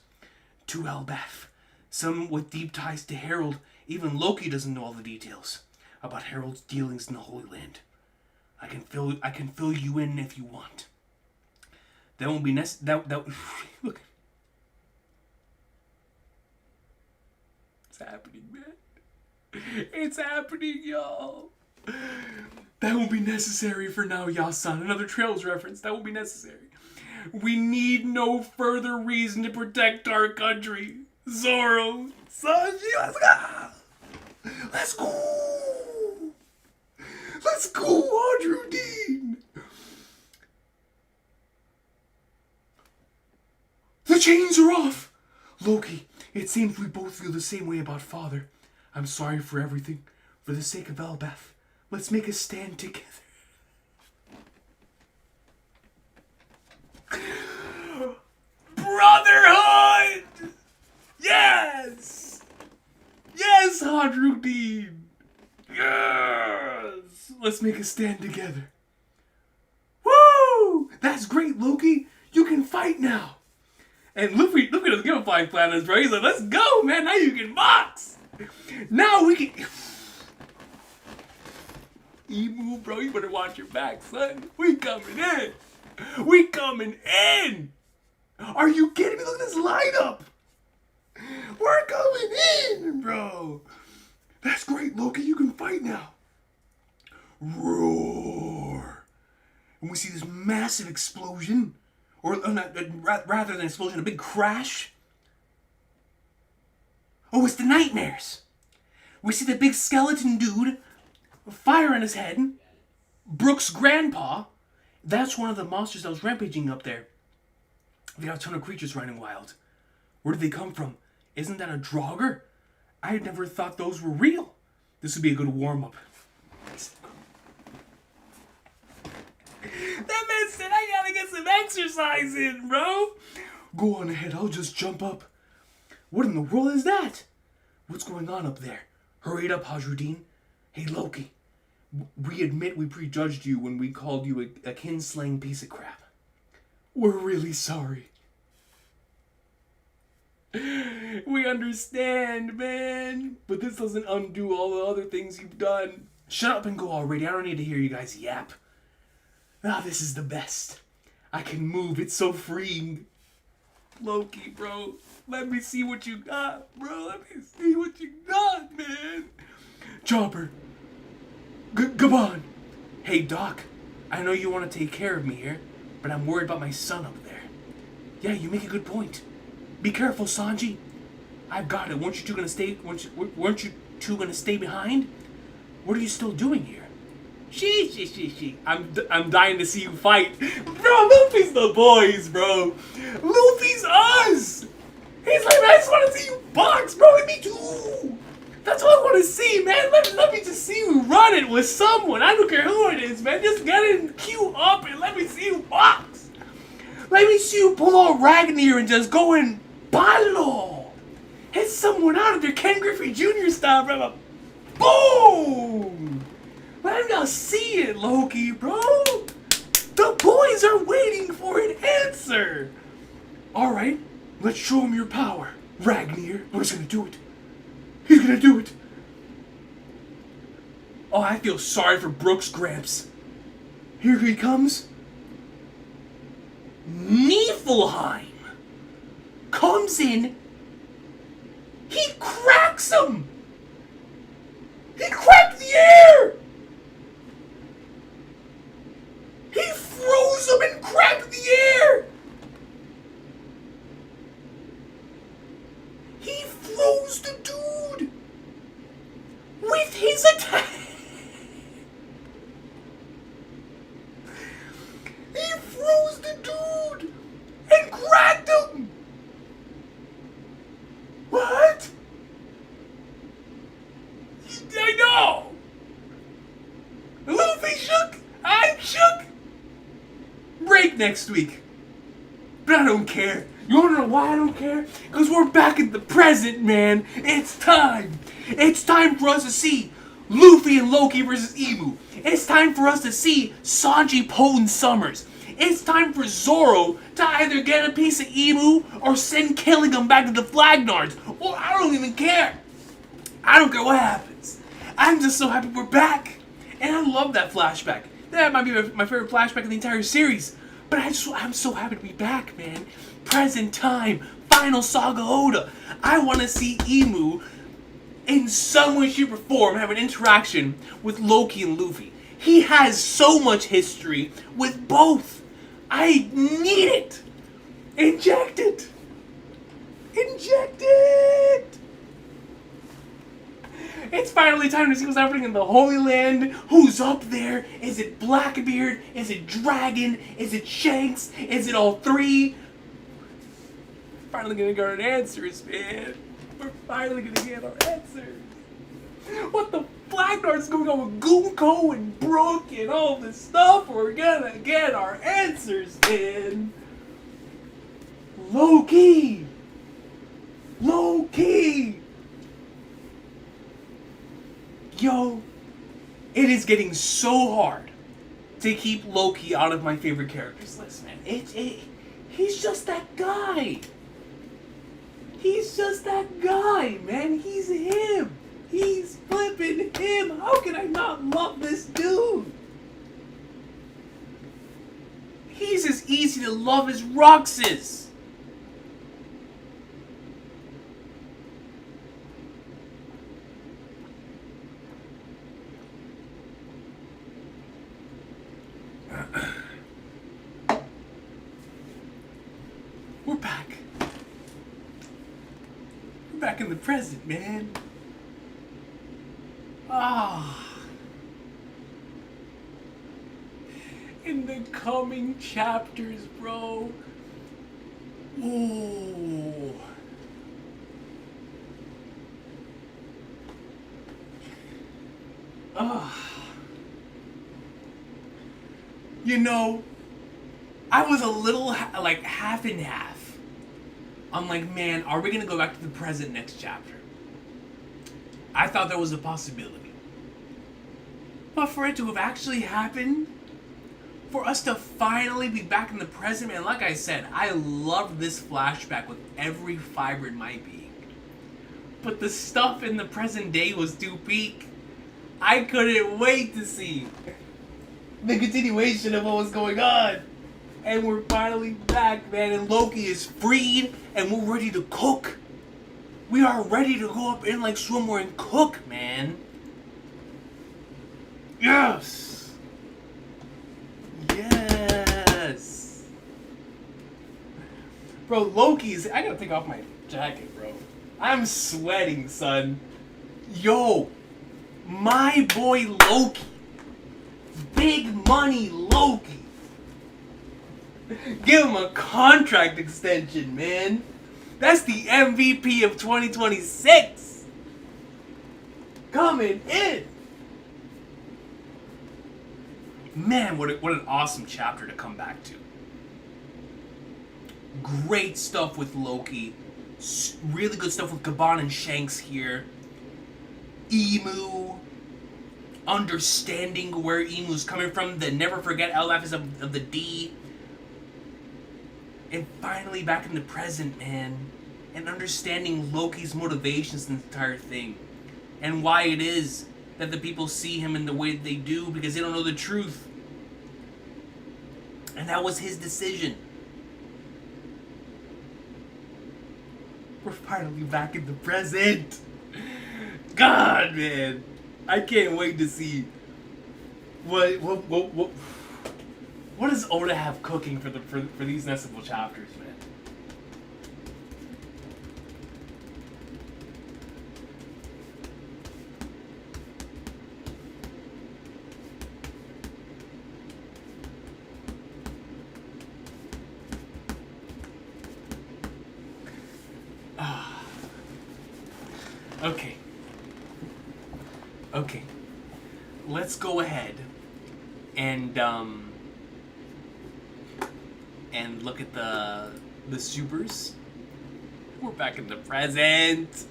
A: to Elbaf. Some with deep ties to Herald. Even Loki doesn't know all the details about Herald's dealings in the Holy Land. I can fill you in if you want. That won't be look. It's happening, man. It's happening, y'all. That won't be necessary for now, Yasan. Another Trails reference. That won't be necessary. We need no further reason to protect our country. Zoro, Sanji, let's go. Let's go. Let's go, Audrey Dean. The chains are off. Loki, it seems we both feel the same way about Father. I'm sorry for everything. For the sake of Elbaf, let's make a stand together. Brotherhood! Yes! Yes, Hadrudin! Yes! Let's make a stand together. Woo! That's great, Loki! You can fight now! And Luffy, look at us give a 5 planets, bro. He's like, let's go, man! Now you can box! Now we can... Emu, bro, you better watch your back, son. We coming in! We coming in! Are you kidding me? Look at this lineup! We're coming in, bro! That's great, Loki. You can fight now. Roar! And we see this massive explosion. Or rather than explosion, a big crash. Oh, it's the nightmares. We see the big skeleton dude, fire in his head. Brooks' grandpa. That's one of the monsters that was rampaging up there. They got a ton of creatures running wild. Where did they come from? Isn't that a Draugr? I had never thought those were real. This would be a good warm-up. That man said I gotta get some exercise in, bro. Go on ahead, I'll just jump up. What in the world is that? What's going on up there? Hurry it up, Hadrudin. Hey, Loki. We admit we prejudged you when we called you a kinslaying piece of crap. We're really sorry. We understand, man. But this doesn't undo all the other things you've done. Shut up and go already. I don't need to hear you guys yap. Ah, this is the best. I can move. It's so freeing. Loki, bro. Let me see what you got, bro. Let me see what you got, man. Chopper. Gabon. Hey, Doc. I know you want to take care of me here, but I'm worried about my son up there. Yeah, you make a good point. Be careful, Sanji. I've got it. Weren't you two gonna stay behind? What are you still doing here? I'm dying to see you fight. Bro, Luffy's the boys, bro. Luffy's us. He's like, I just want to see you box, bro. Me too. That's all I want to see, man. Let me just see you run it with someone. I don't care who it is, man. Just get in, queue up, and let me see you box. Let me see you pull out Ragnar and just go in palo. Hit someone out of their Ken Griffey Jr. style, bro. Boom! Let me see it, Loki, bro. The boys are waiting for an answer. All right, let's show him your power. Ragnar, oh, he's gonna do it. He's gonna do it. Oh, I feel sorry for Brooks Gramps. Here he comes. Niflheim comes in. He cracks him. He cracked the air. He froze him and cracked the air. He froze the dude with his attack. He froze the dude skip next week. But I don't care. You wanna know why I don't care? Because we're back in the present, man. It's time. It's time for us to see Luffy and Loki versus Emu. It's time for us to see Sanji Poten Summers. It's time for Zoro to either get a piece of Emu or send Killingham back to the Flagnards. Well, I don't even care. I don't care what happens. I'm just so happy we're back. And I love that flashback. That might be my favorite flashback in the entire series. But I'm so happy to be back, man. Present time. Final Saga Oda. I want to see Emu in some way, shape, or form have an interaction with Loki and Luffy. He has so much history with both. I need it. Inject it. Inject it. It's finally time to see what's happening in the Holy Land. Who's up there? Is it Blackbeard? Is it Dragon? Is it Shanks? Is it all three? Finally gonna get our answers, man. We're finally gonna get our answers. What the Blackguard is going on with Gunko and Brook and all this stuff? We're gonna get our answers, man. Loki! Loki! Yo, it is getting so hard to keep Loki out of my favorite characters list, man. He's just that guy. He's just that guy, man. He's him. He's flipping him. How can I not love this dude? He's as easy to love as Roxas. We're back. We're back in the present, man. In the coming chapters, bro. Ooh. You know, I was a little like half and half. I'm like, man, are we gonna go back to the present next chapter? I thought there was a possibility. But for it to have actually happened, for us to finally be back in the present, man, like I said, I loved this flashback with every fiber in my being. But the stuff in the present day was too peak. I couldn't wait to see the continuation of what was going on. And we're finally back, man, and Loki is freed, and we're ready to cook. We are ready to go up in like swimwear and cook, man. Yes! Yes! Bro, Loki's... I gotta take off my jacket, bro. I'm sweating, son. Yo! My boy Loki. Big money Loki. Give him a contract extension, man. That's the MVP of 2026. Coming in. Man, what an awesome chapter to come back to. Great stuff with Loki. Really good stuff with Gabon and Shanks here. Emu. Understanding where Emu's coming from. The never forget LF is of the D. And finally back in the present, man. And understanding Loki's motivations in the entire thing. And why it is that the people see him in the way that they do, because they don't know the truth. And that was his decision. We're finally back in the present. God, man. I can't wait to see what does Oda have cooking for these next couple chapters, man. Okay. Let's go ahead and and look at the supers. We're back in the present.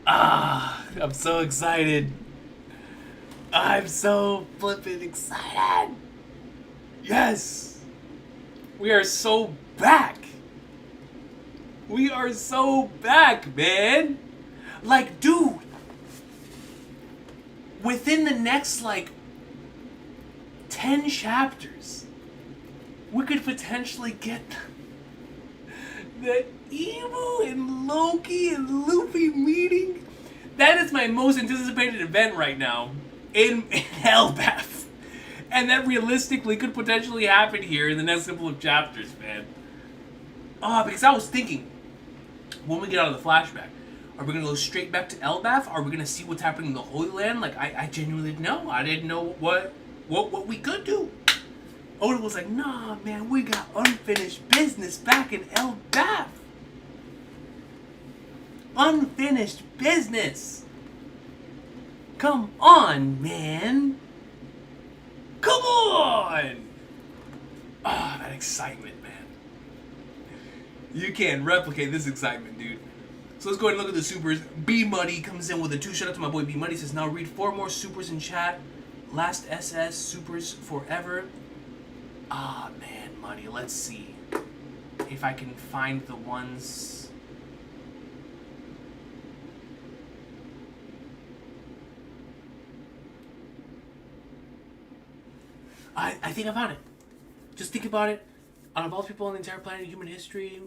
A: I'm so excited. I'm so flippin' excited. Yes. We are so back. We are so back, man. Like, dude. Within the next, 10 chapters, we could potentially get the Emu and Loki and Luffy meeting. That is my most anticipated event right now in Hellbath. And that realistically could potentially happen here in the next couple of chapters, man. Because I was thinking, when we get out of the flashback, are we going to go straight back to Elbaf? Are we going to see what's happening in the Holy Land? I genuinely didn't know. I didn't know what we could do. Oda was like, nah, man, we got unfinished business back in Elbaf. Unfinished business. Come on, man. Come on. That excitement, man. You can't replicate this excitement, dude. So let's go ahead and look at the supers. B Muddy comes in with a 2. Shout out to my boy B Muddy. Says, now read 4 more supers in chat. Last SS supers forever. Man, Muddy. Let's see if I can find the ones. I think I found it. Just think about it. Out of all people on the entire planet in human history,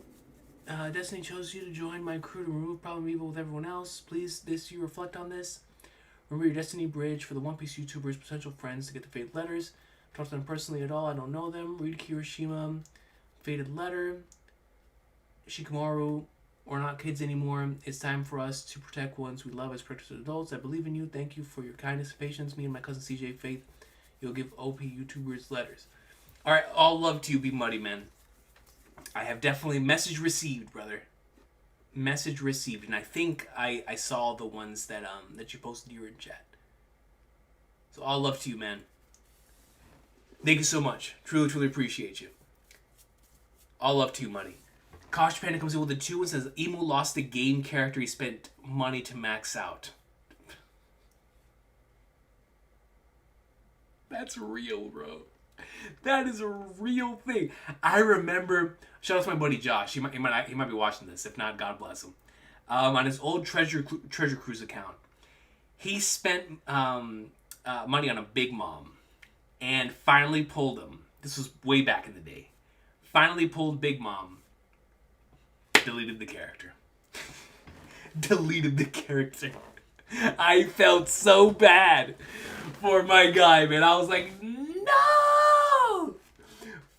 A: Destiny chose you to join my crew to remove problem evil with everyone else. Please, this you reflect on this. Remember your Destiny bridge for the One Piece YouTubers' potential friends to get the faded letters. Talk to them personally at all. I don't know them. Read Kirishima, faded letter. Shikamaru, we're not kids anymore. It's time for us to protect ones we love as protected adults. I believe in you. Thank you for your kindness and patience. Me and my cousin CJ Faith, you'll give OP YouTubers letters. All right, all love to you, Be Muddy, man. I have definitely message received, brother. Message received, and I think I saw the ones that you posted here in chat. So all love to you, man. Thank you so much. Truly, truly appreciate you. All love to you, Muddy. Kosh Panda comes in with a 2 and says, Emu lost the game character he spent money to max out. That's real, bro. That is a real thing. I remember, shout out to my buddy Josh. He might be watching this. If not, God bless him. On his old Treasure Cruise account, he spent money on a Big Mom, and finally pulled him. This was way back in the day. Finally pulled Big Mom. Deleted the character. Deleted the character. I felt so bad for my guy, man. I was like, no!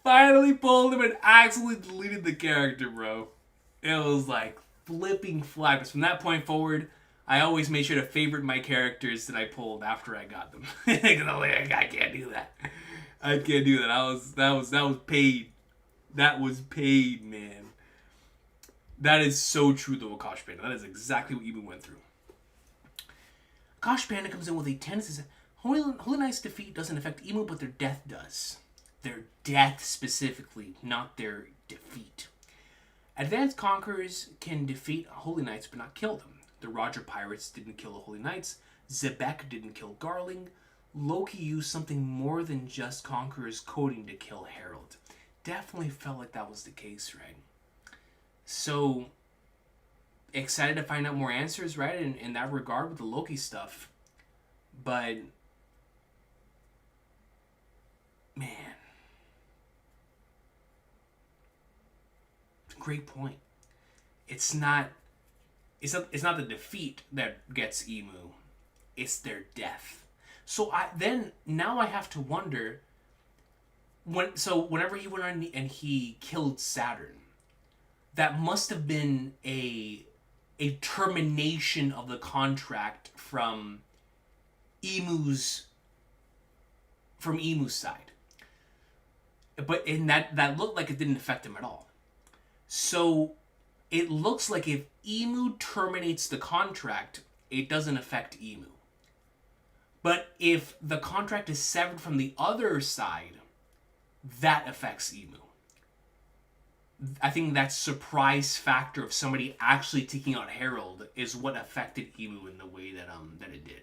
A: Finally pulled him and actually deleted the character, bro. It was like flipping flags. From that point forward, I always made sure to favorite my characters that I pulled after I got them. Because I'm like, I can't do that. I can't do that. That was paid. That was paid, man. That is so true, though, Akash Panda. That is exactly what Emu went through. Akash Panda comes in with a 10 and says, Holy Knight's defeat doesn't affect Emu, but their death does. Their death specifically, not their defeat. Advanced Conquerors can defeat Holy Knights, but not kill them. The Roger Pirates didn't kill the Holy Knights. Zebek didn't kill Garling. Loki used something more than just Conqueror's coding to kill Herald. Definitely felt like that was the case, right? So, excited to find out more answers, right, in that regard with the Loki stuff. But, man, great point. It's not the defeat that gets Emu. It's their death. So now I have to wonder, whenever he went on and he killed Saturn, that must have been a termination of the contract from Emu's side. But in that looked like it didn't affect him at all. So it looks like if Emu terminates the contract, it doesn't affect Emu. But if the contract is severed from the other side, that affects Emu. I think that surprise factor of somebody actually taking out Harold is what affected Emu in the way that it did.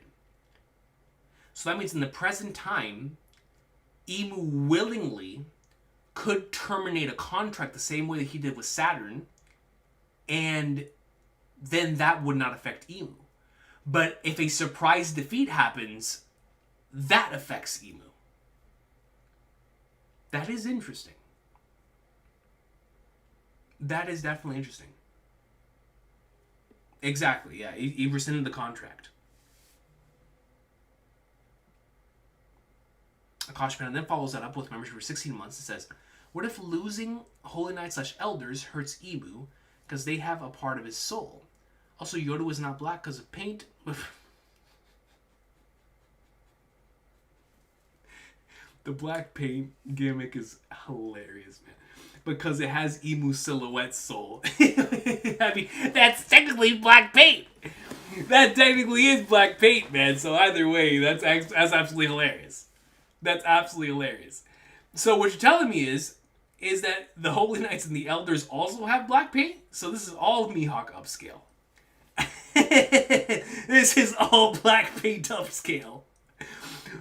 A: So that means in the present time, Emu willingly could terminate a contract the same way that he did with Saturn, and then that would not affect Emu. But if a surprise defeat happens, that affects Emu. That is interesting. That is definitely interesting. Exactly, yeah. He rescinded the contract. Akashman then follows that up with membership for 16 months. It says, what if losing Holy Knight/Elders hurts Emu because they have a part of his soul? Also, Yoda was not black because of paint. The black paint gimmick is hilarious, man. Because it has Emu silhouette soul. I mean, that's technically black paint. That technically is black paint, man. So either way, that's absolutely hilarious. That's absolutely hilarious. So what you're telling me is that the Holy Knights and the Elders also have black paint? So this is all Mihawk upscale. This is all black paint upscale.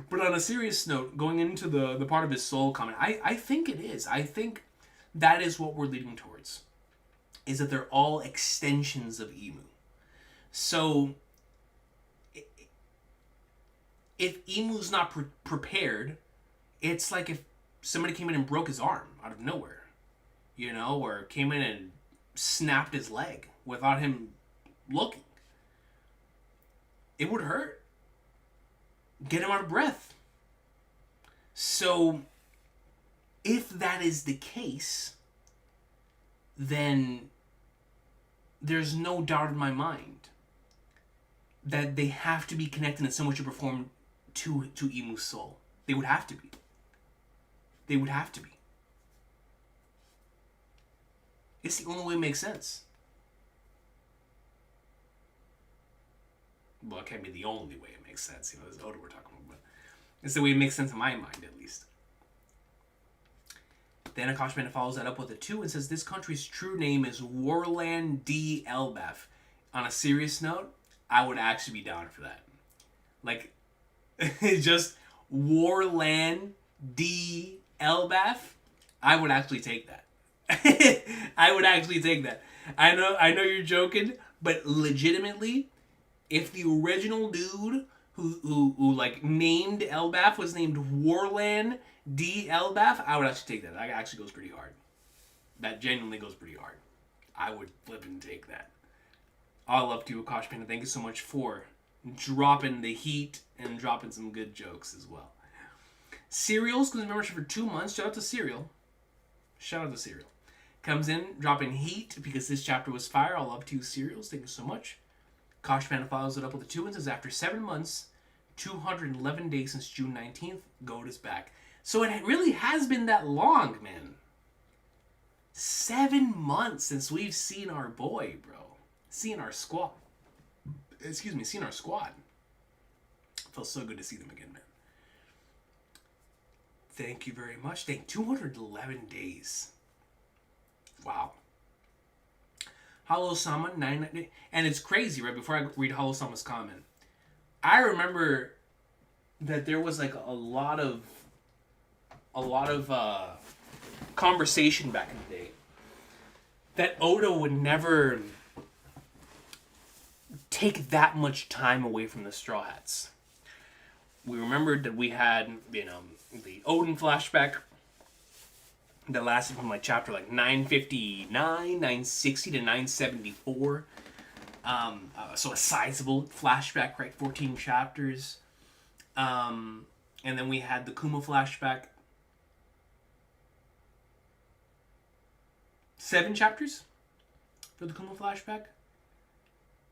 A: But on a serious note, going into the part of his soul comment, I think it is. I think that is what we're leading towards. Is that they're all extensions of Emu. So, if Emu's not prepared, it's like if somebody came in and broke his arm out of nowhere. You know, or came in and snapped his leg without him looking. It would hurt. Get him out of breath. So, if that is the case, then there's no doubt in my mind that they have to be connected in some way to perform to Emu's soul. They would have to be. They would have to be. It's the only way it makes sense. Well, it can't be the only way it makes sense. You know, this Oda we're talking about. It's the way it makes sense in my mind, at least. Then Akashman follows that up with a 2 and says, this country's true name is Warland D. Elbaf. On a serious note, I would actually be down for that. Like, just Warland D. Elbaf, I would actually take that. I would actually take that. I know you're joking, but legitimately, if the original dude who like named Elbaf was named Warland D. Elbaf, I would actually take that. That actually goes pretty hard. That genuinely goes pretty hard. I would flip and take that. All up to you, Akash Panda. Thank you so much for dropping the heat and dropping some good jokes as well. Cereals comes in membership for 2 months. Shout out to Cereal. Shout out to Cereal. Comes in, dropping heat because this chapter was fire. All up to you, Cereals. Thank you so much. Kosh Panda follows it up with a 2 and says, after 7 months, 211 days since June 19th, Goat is back. So it really has been that long, man. 7 months since we've seen our boy, bro. Seen our squad. Seen our squad. It feels so good to see them again, man. Thank you very much. 211 days. Wow. Hollow-sama, 9... And it's crazy, right? Before I read Hollow-sama's comment, I remember that there was like a lot of conversation back in the day that Oda would never take that much time away from the Straw Hats. We remembered that we had, the Odin flashback that lasted from like chapter like 959, 960 to 974. So a sizable flashback, right? 14 chapters. And then we had the Kuma flashback. 7 chapters for the Kuma flashback.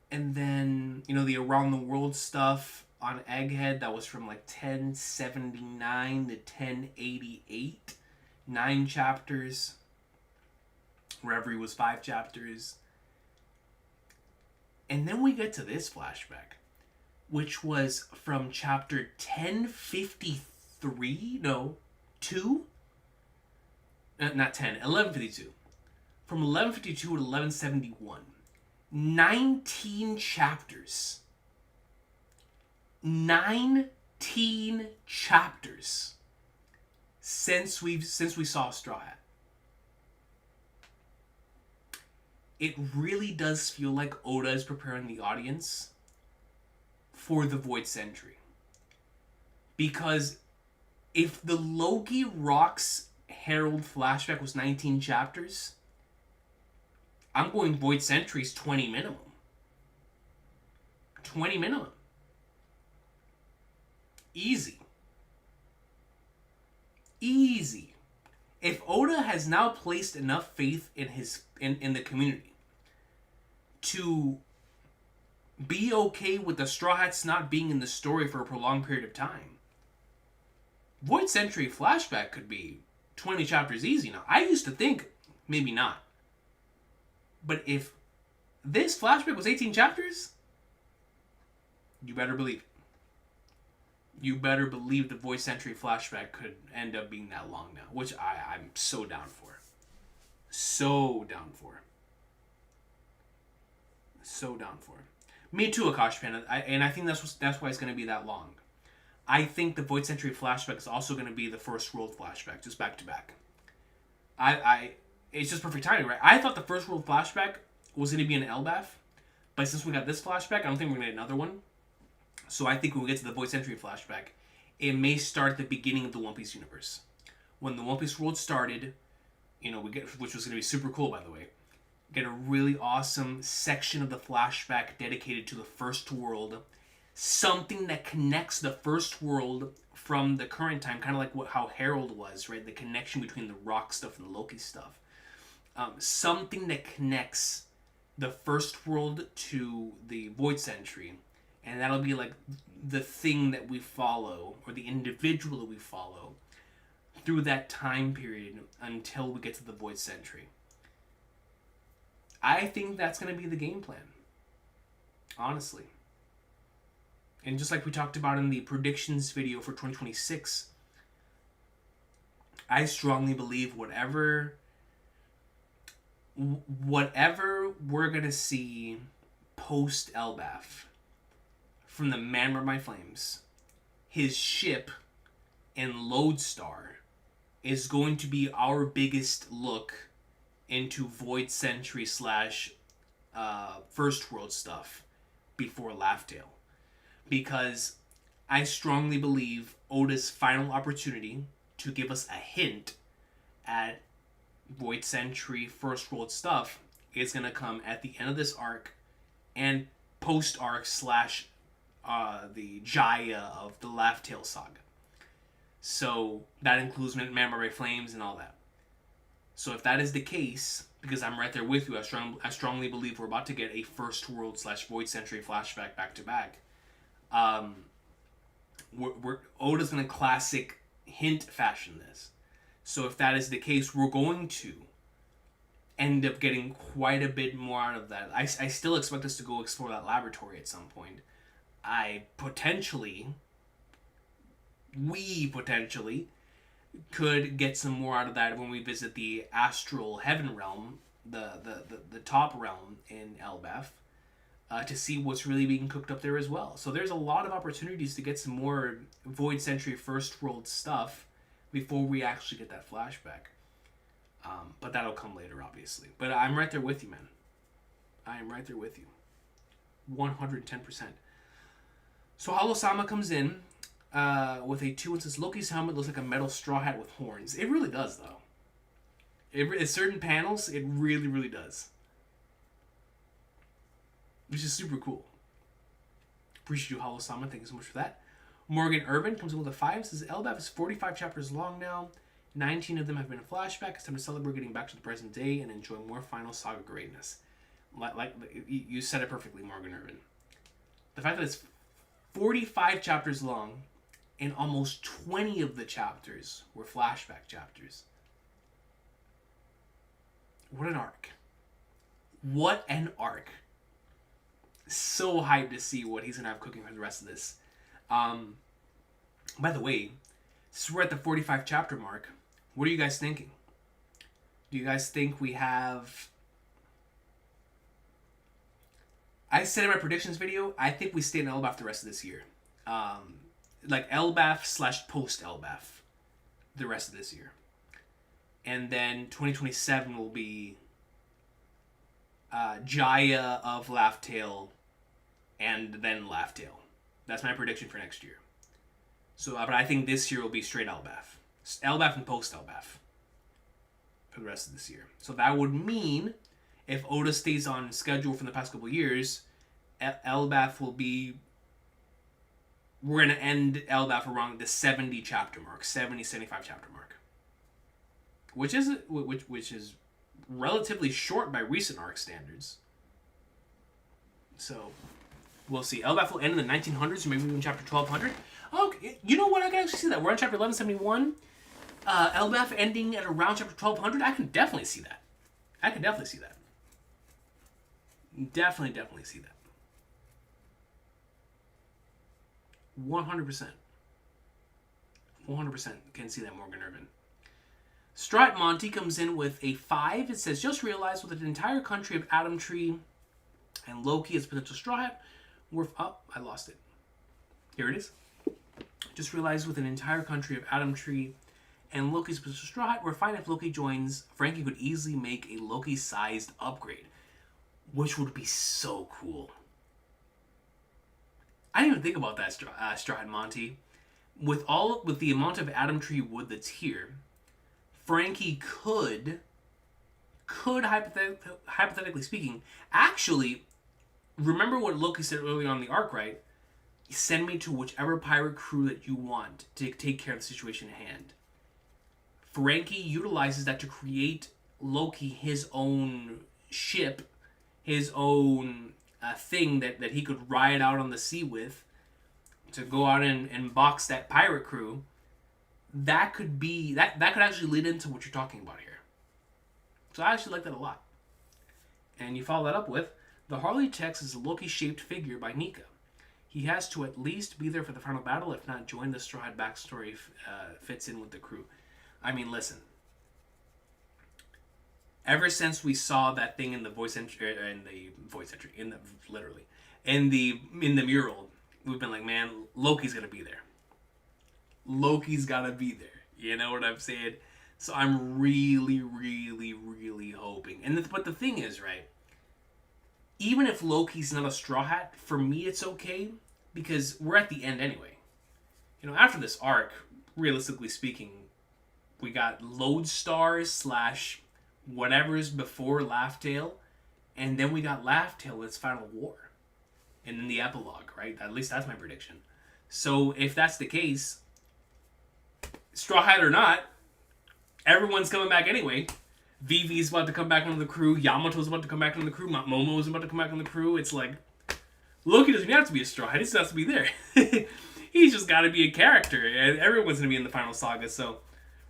A: And then, the Around the World stuff on Egghead, that was from like 1079 to 1088. 9 chapters. Reverie was 5 chapters. And then we get to this flashback, which was from chapter 1053, no, 2? Not 10, 1152. from 1152 to 1171. 19 chapters. 19 chapters since we saw Straw Hat. It really does feel like Oda is preparing the audience for the Void Century. Because if the Loki Rocks Herald flashback was 19 chapters, I'm going Void Century's 20 minimum. 20 minimum. Easy. Easy. If Oda has now placed enough faith in in the community to be okay with the Straw Hats not being in the story for a prolonged period of time, Void Century flashback could be 20 chapters easy now. I used to think maybe not. But if this flashback was 18 chapters, you better believe it. You better believe the Void Century flashback could end up being that long now, which I'm so down for. So down for. So down for. Me too, Akash Pan, and I think that's why it's going to be that long. I think the Void Century flashback is also going to be the First World flashback, just back to back. It's just perfect timing, right? I thought the First World flashback was going to be an Elbaf, but since we got this flashback, I don't think we're going to get another one. So I think when we get to the Void Century flashback, it may start at the beginning of the One Piece universe. When the One Piece world started, we get, which was going to be super cool, by the way, get a really awesome section of the flashback dedicated to the First World. Something that connects the First World from the current time, kind of like how Herald was, right? The connection between the Rock stuff and the Loki stuff. Something that connects the First World to the Void Century. And that'll be like the thing that we follow, or the individual that we follow, through that time period until we get to the Void Century. I think that's going to be the game plan. Honestly. And just like we talked about in the predictions video for 2026, I strongly believe whatever we're going to see post Elbaf from the Man Were My Flames, his ship in Lodestar is going to be our biggest look into Void Century / First World stuff before Laugh Tale. Because I strongly believe Oda's final opportunity to give us a hint at Void Century First World stuff is going to come at the end of this arc and post arc / the Jaya of the Laugh Tale saga. So that includes Man by Flames and all that. So if that is the case, because I'm right there with you, I strongly believe we're about to get a First World / Void Century flashback back to back. Oda's gonna classic hint fashion this. So if that is the case, we're going to end up getting quite a bit more out of that. I still expect us to go explore that laboratory at some point. We potentially could get some more out of that when we visit the Astral Heaven Realm, the top realm in Elbaf, to see what's really being cooked up there as well. So there's a lot of opportunities to get some more Void Century First World stuff before we actually get that flashback. But that'll come later, obviously. But I'm right there with you, man. I am right there with you. 110%. So Hollow-sama comes in with a 2 and says, Loki's helmet looks like a metal straw hat with horns. It really does, though. In certain panels, it really, really does. Which is super cool. Appreciate you, Hollow-sama. Thank you so much for that. Morgan Urban comes in with a 5. Says, Elbaf is 45 chapters long now. 19 of them have been a flashback. It's time to celebrate getting back to the present day and enjoy more final saga greatness. Like you said it perfectly, Morgan Urban. The fact that it's 45 chapters long and almost 20 of the chapters were flashback chapters. What an arc. What an arc. So hyped to see what he's going to have cooking for the rest of this. By the way, since we're at the 45 chapter mark, what are you guys thinking? Do you guys think we have... I said in my predictions video, I think we stay in LBAF the rest of this year. Like LBAF / post LBAF the rest of this year. And then 2027 will be Jaya of Laugh Tale and then Laugh Tale. That's my prediction for next year. So, but I think this year will be straight LBAF. LBAF and post LBAF for the rest of this year. So that would mean if Oda stays on schedule for the past couple of years, LBAF will be... We're going to end LBAF around the 70 chapter mark. 70, 75 chapter mark. Which is relatively short by recent arc standards. So, we'll see. LBAF will end in the 1900s, or maybe even chapter 1200. Okay, you know what? I can actually see that. We're on chapter 1171. LBAF ending at around chapter 1200. I can definitely see that. Definitely see that. 100%. 100% can see that, Morgan Irvin. Strat Monty comes in with a 5. It says, just realized with an entire country of Adam Tree and Loki as potential Straw Hat, I lost it. Here it is. Just realized with an entire country of Adam Tree and Loki's potential Straw Hat, we're fine if Loki joins. Frankie could easily make a Loki-sized upgrade, which would be so cool. I didn't even think about that, Straw Hat Monty. With the amount of Adam Tree wood that's here, Frankie could hypothetically speaking, actually, remember what Loki said earlier on the arc, right? Send me to whichever pirate crew that you want to take care of the situation at hand. Frankie utilizes that to create Loki his own ship, his own thing that he could ride out on the sea with to go out and box that pirate crew. That could be that could actually lead into what you're talking about here. So I actually like that a lot. And you follow that up with the Harley text is a Loki-shaped figure by Nika. He has to at least be there for the final battle, if not join the Straw Hat backstory fits in with the crew. I mean, listen. Ever since we saw that thing in the in the mural, we've been like, man, Loki's gonna be there. Loki's gotta be there. You know what I'm saying? So I'm really, really, really hoping. But the thing is, right? Even if Loki's not a Straw Hat, for me it's okay because we're at the end anyway. You know, after this arc, realistically speaking, we got Lodestar / whatever's before Laugh Tale, and then we got Laugh Tale with its final war. And then the epilogue, right? At least that's my prediction. So if that's the case, Straw Hat or not, everyone's coming back anyway. Vivi's about to come back on the crew. Yamato's about to come back on the crew. Momo's about to come back on the crew. It's like, Loki doesn't have to be a Straw Hat. He just has to be there. He's just got to be a character. And everyone's going to be in the final saga. So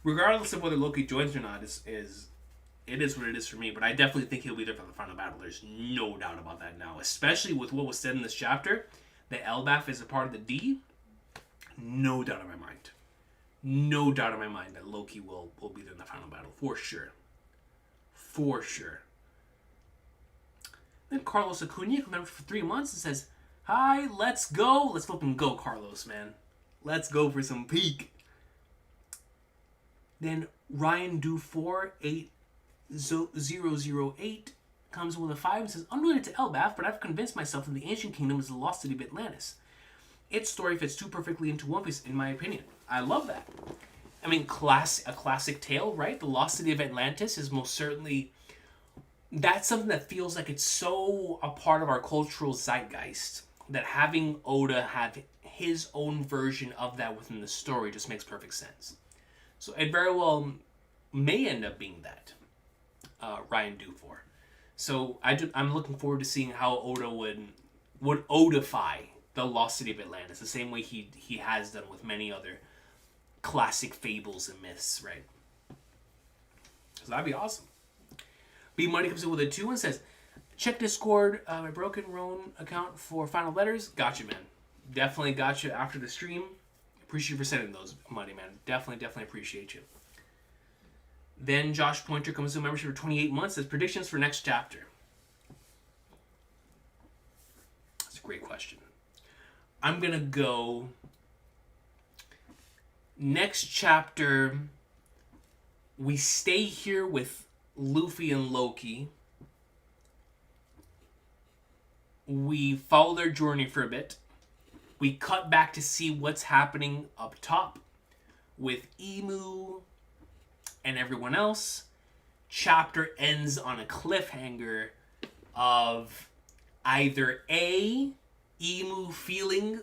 A: regardless of whether Loki joins or not, it is what it is for me. But I definitely think he'll be there for the final battle. There's no doubt about that now. Especially with what was said in this chapter, that LBAF is a part of the D. No doubt in my mind. No doubt in my mind that Loki will be there in the final battle. For sure. For sure. Then Carlos Acuna comes over for 3 months and says, hi, let's go. Let's fucking go, Carlos, man. Let's go for some peak. Then Ryan Dufour 8008 comes with a 5 and says, unrelated to Elbaf, but I've convinced myself that the Ancient Kingdom is the lost city of Atlantis. Its story fits too perfectly into One Piece, in my opinion. I love that. I mean, a classic tale, right? The lost city of Atlantis is most certainly... That's something that feels like it's so a part of our cultural zeitgeist that having Oda have his own version of that within the story just makes perfect sense. So it very well may end up being that, Ryan Dufour. So I'm looking forward to seeing how Oda would Odify the lost city of Atlantis, the same way he has done with many other classic fables and myths, right? So that'd be awesome. B Money comes in with a 2 and says, check Discord, my Broken Roan account for final letters. Gotcha, man. Definitely gotcha after the stream. Appreciate you for sending those, Money, man. Definitely appreciate you. Then Josh Pointer comes to membership for 28 months. As predictions for next chapter. That's a great question. I'm going to go next chapter. We stay here with Luffy and Loki. We follow their journey for a bit. We cut back to see what's happening up top with Emu and everyone else. Chapter ends on a cliffhanger of either A, Emu feeling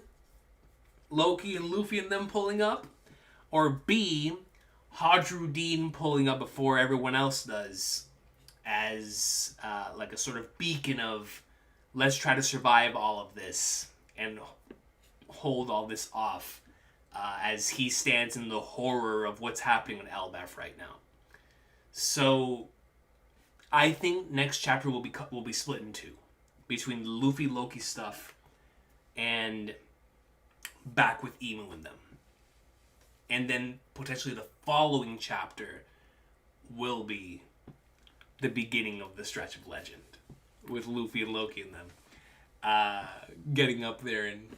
A: Loki and Luffy and them pulling up, or B, Hadrudin pulling up before everyone else does as like a sort of beacon of let's try to survive all of this and hold all this off as he stands in the horror of what's happening in Elbaf right now. So I think next chapter will be split in two between the Luffy Loki stuff and back with Emu and them. And then potentially the following chapter will be the beginning of the stretch of legend with Luffy and Loki and them getting up there and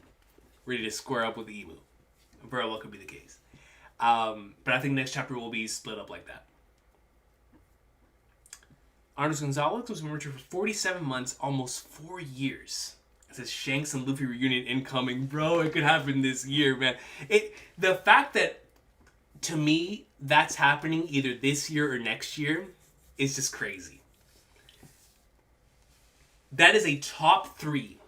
A: ready to square up with Emu. Very well could be the case. But I think next chapter will be split up like that. Arnold Gonzalez was membership for 47 months, almost 4 years. It says Shanks and Luffy reunion incoming. Bro, it could happen this year, man. The fact that, to me, that's happening either this year or next year is just crazy. That is a top 3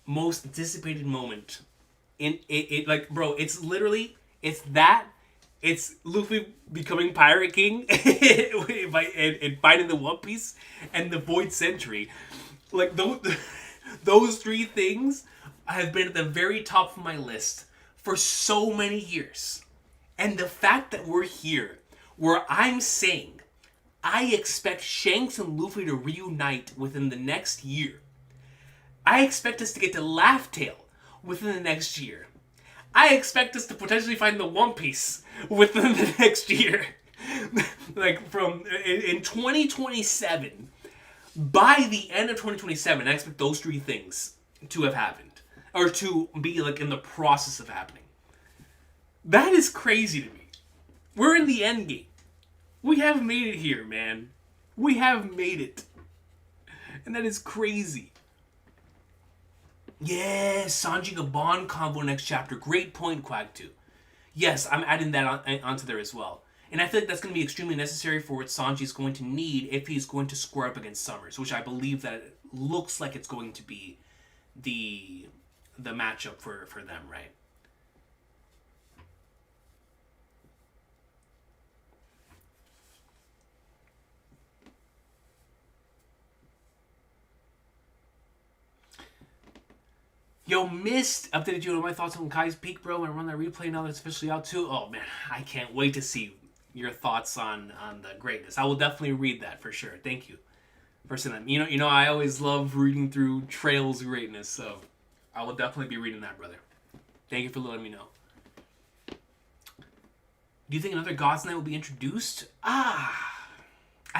A: most anticipated moment. Like, bro, it's literally, it's that. It's Luffy becoming Pirate King and finding the One Piece and the Void Century. Like, those 3 things have been at the very top of my list for so many years. And the fact that we're here, where I'm saying I expect Shanks and Luffy to reunite within the next year. I expect us to get to Laugh Tale within the next year. I expect us to potentially find the One Piece within the next year. Like, from in 2027, by the end of 2027, I expect those 3 things to have happened. Or to be, like, in the process of happening. That is crazy to me. We're in the end game. We have made it here, man. We have made it. And that is crazy. Yes, Sanji Gabon combo next chapter. Great point, Quag 2. Yes, I'm adding that onto there as well. And I feel like that's going to be extremely necessary for what Sanji is going to need if he's going to square up against Summers, which I believe that it looks like it's going to be the matchup for them, right? Yo, Mist updated you on my thoughts on Kai's Peak, bro. And I run that replay now that it's officially out too. Oh man, I can't wait to see your thoughts on the greatness. I will definitely read that for sure. Thank you for saying that. You know, I always love reading through Trail's greatness, so I will definitely be reading that, brother. Thank you for letting me know. Do you think another God's Knight will be introduced? I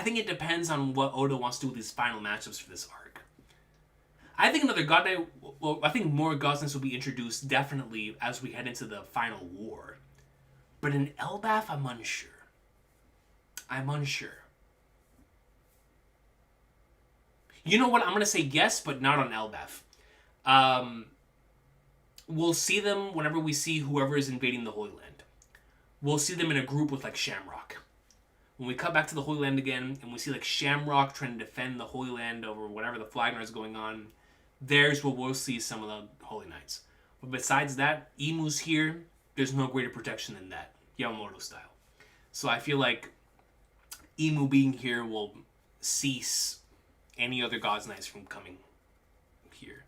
A: think it depends on what Oda wants to do with these final matchups for this arc. I think another God Knight, well, I think more God's Knights will be introduced definitely as we head into the final war. But in Elbaf, I'm unsure. You know what? I'm going to say yes, but not on Elbaf. We'll see them whenever we see whoever is invading the Holy Land. We'll see them in a group with, like, Shamrock. When we cut back to the Holy Land again, and we see, like, Shamrock trying to defend the Holy Land over whatever the Flagnar is going on, there's where we'll see some of the Holy Knights. But besides that, Emu's here. There's no greater protection than that, Yamamoto style. So I feel like Emu being here will cease any other God's Knights from coming here.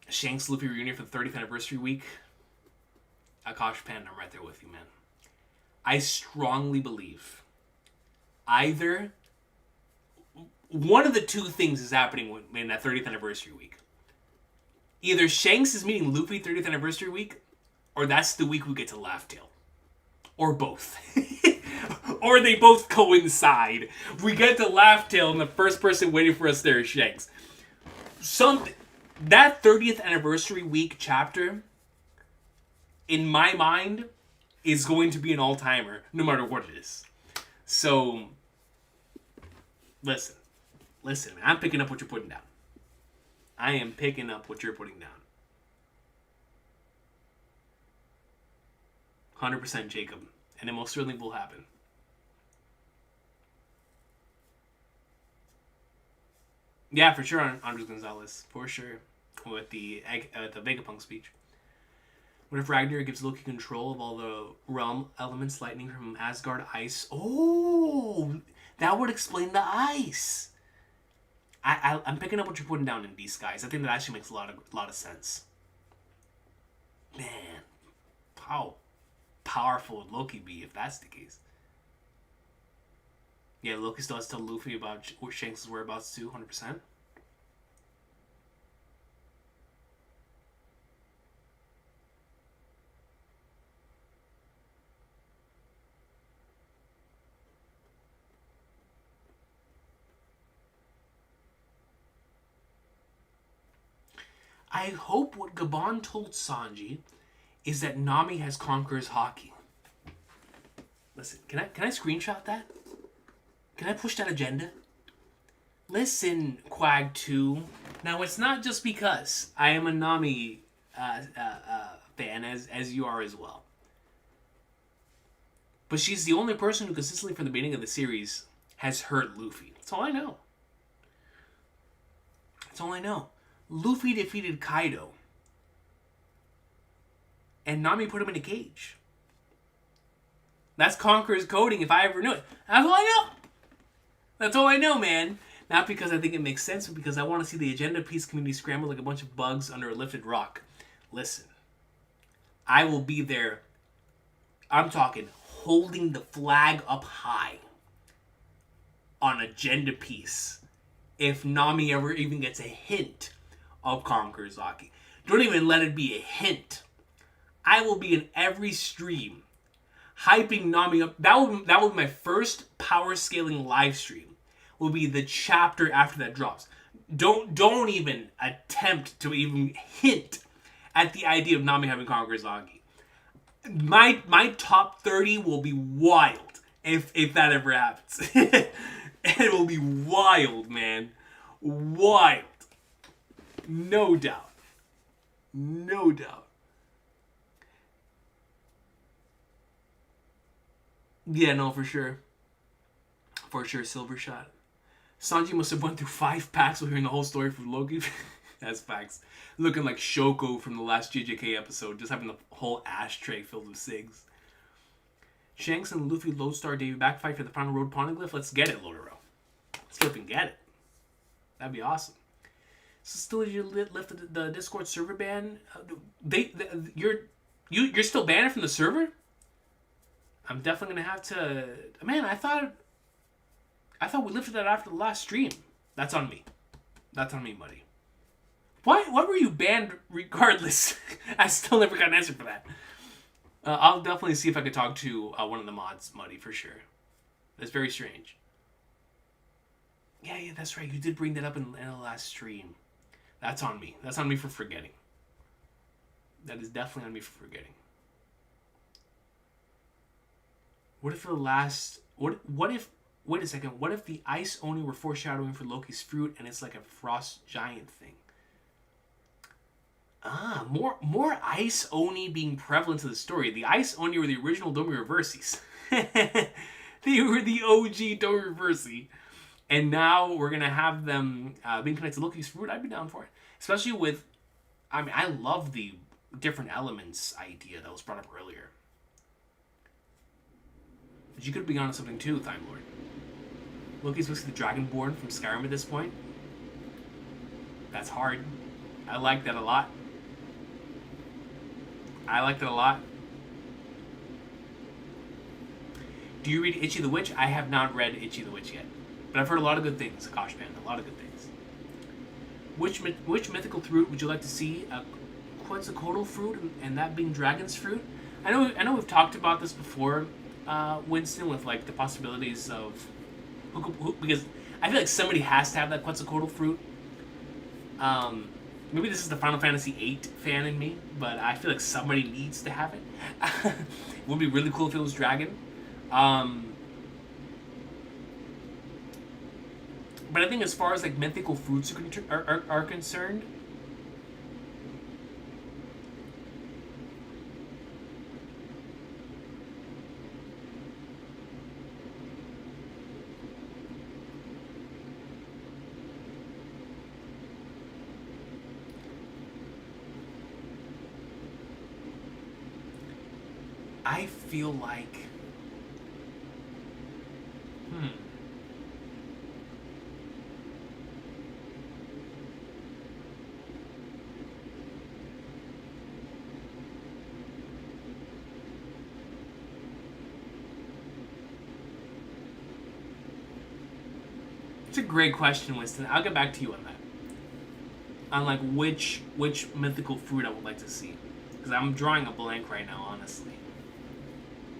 A: Shanks Luffy reunion for the 30th anniversary week. Akash Panda, I'm right there with you, man. I strongly believe either one of the 2 things is happening in that 30th anniversary week. Either Shanks is meeting Luffy 30th anniversary week, or that's the week we get to Laugh Tale. or both. Or they both coincide. We get to Laugh Tale, and the first person waiting for us there is Shanks. That 30th anniversary week chapter, in my mind, is going to be an all-timer, no matter what it is. So, listen, man, I'm picking up what you're putting down. I am picking up what you're putting down. 100% Jacob, and it most certainly will happen. Yeah, for sure, Andres Gonzalez, for sure, with the Vegapunk speech. What if Ragnar gives Loki control of all the realm elements, lightning from Asgard, ice? Oh, that would explain the ice. I'm picking up what you're putting down in these guys. I think that actually makes a lot of sense. Man, how powerful would Loki be if that's the case? Yeah, Loki still has to tell Luffy about Shanks' whereabouts too, 100%. I hope what Gabon told Sanji is that Nami has Conqueror's Haki. Listen, can I screenshot that? Can I push that agenda? Listen, Quag 2. Now, it's not just because I am a Nami fan, as you are as well. But she's the only person who consistently, from the beginning of the series, has hurt Luffy. That's all I know. That's all I know. Luffy defeated Kaido. And Nami put him in a cage. That's Conqueror's coding if I ever knew it. That's all I know. That's all I know, man. Not because I think it makes sense, but because I want to see the agenda piece community scramble like a bunch of bugs under a lifted rock. Listen. I will be there. I'm talking holding the flag up high on agenda piece if Nami ever even gets a hint of Conqueror's Haki. Don't even let it be a hint. I will be in every stream hyping Nami up. That will be my first power scaling live stream. Will be the chapter after that drops. Don't even attempt to even hint at the idea of Nami having Conqueror's Haki. My top 30 will be wild if that ever happens. It will be wild, man. Wild. No doubt. No doubt. Yeah, no, for sure. For sure, Silver Shot. Sanji must have went through 5 packs while hearing the whole story from Loki. That's facts. Looking like Shoko from the last JJK episode, just having the whole ashtray filled with cigs. Shanks and Luffy Lodestar debut backfight for the final road poneglyph. Let's get it, Lotaro. Let's flipping get it. That'd be awesome. So still, you lifted the Discord server ban. You're still banned from the server. I'm definitely gonna have to. Man, I thought we lifted that after the last stream. That's on me. That's on me, buddy. Why were you banned regardless? I still never got an answer for that. I'll definitely see if I could talk to one of the mods, Muddy, for sure. That's very strange. Yeah, that's right. You did bring that up in the last stream. That's on me. That's on me for forgetting. That is definitely on me for forgetting. What if the last... What if... Wait a second. What if the Ice Oni were foreshadowing for Loki's fruit and it's like a frost giant thing? More Ice Oni being prevalent to the story. The Ice Oni were the original Domi Reverses. They were the OG Domi Reversi. And now we're going to have them being connected to Loki's fruit. I'd be down for it. Especially with... I mean, I love the different elements idea that was brought up earlier. But you could be onto something too, Time Lord. Loki's basically the Dragonborn from Skyrim at this point. That's hard. I like that a lot. Do you read Itchy the Witch? I have not read Itchy the Witch yet. But I've heard a lot of good things, Akash Panda. A lot of good things. Which mythical fruit would you like to see? Quetzalcoatl fruit, and that being dragon's fruit? I know we've talked about this before, Winston, with like the possibilities of because I feel like somebody has to have that Quetzalcoatl fruit. Maybe this is the Final Fantasy VIII fan in me, but I feel like somebody needs to have it. It would be really cool if it was Dragon. But I think as far as like mythical fruits are concerned, I feel like, it's a great question, Winston. I'll get back to you on that. On like which mythical fruit I would like to see, because I'm drawing a blank right now, honestly.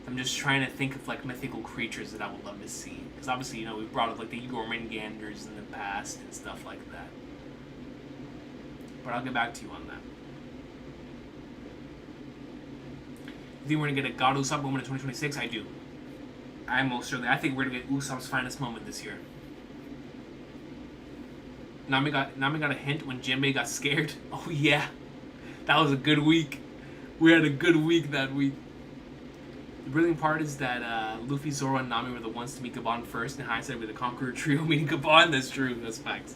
A: I'm just trying to think of like mythical creatures that I would love to see. Because obviously, you know, we've brought up like the Gormanganders in the past and stuff like that. But I'll get back to you on that. You think we're going to get a God Usopp moment in 2026? I do. I most certainly. I think we're going to get Usopp's finest moment this year. Nami got a hint when Jinbei got scared. Oh yeah. That was a good week. We had a good week that week. The brilliant part is that Luffy, Zoro, and Nami were the ones to meet Gabon first. In hindsight, with the Conqueror Trio meeting Gabon. That's true. That's facts.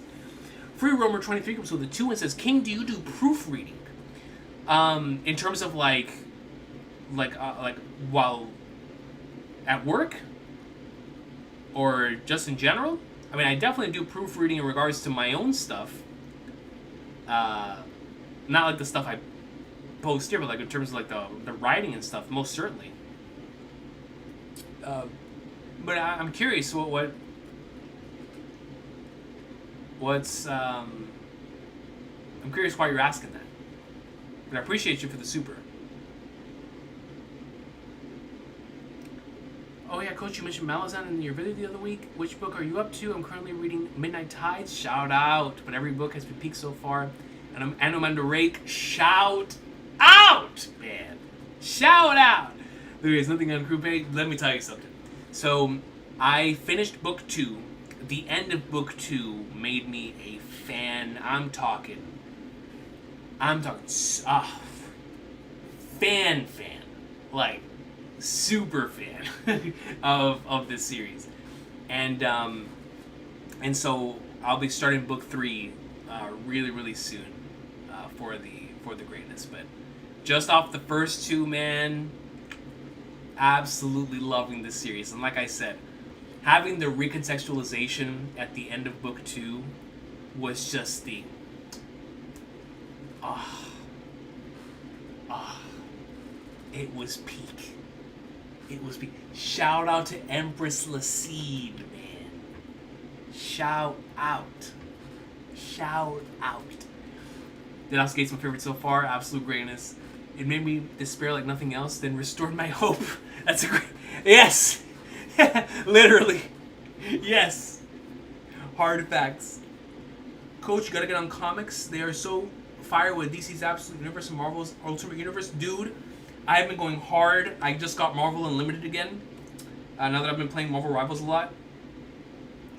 A: Free Roamer 23 comes with the 2 and says, King, do you do proofreading? In terms of like while at work? Or just in general? I mean, I definitely do proofreading in regards to my own stuff. Not like the stuff I post here, but like in terms of like the writing and stuff, most certainly. But I'm curious what's I'm curious why you're asking that. But I appreciate you for the super. Oh yeah, Coach, you mentioned Malazan in your video the other week. Which book are you up to? I'm currently reading Midnight Tides. Shout out. But every book has been peaked so far. And I'm Anomanda Rake. Shout out, man. Shout out. There is nothing on crew page. Let me tell you something. So I finished book 2. The end of book 2 made me a fan. I'm talking fan. Like, super fan of this series. And so I'll be starting book 3 really soon for the greatness. But just off the first 2, man, absolutely loving this series. And like I said, having the recontextualization at the end of book 2 was just the it was peak. It was peak. Shout out to Empress Lacide, man. Shout out. That also gets my favorite so far. Absolute greatness. It made me despair like nothing else, then restored my hope. That's a great... Yes! Literally. Yes. Hard facts. Coach, you gotta get on comics. They are so fire with DC's Absolute Universe and Marvel's Ultimate Universe. Dude, I've been going hard. I just got Marvel Unlimited again. Now that I've been playing Marvel Rivals a lot.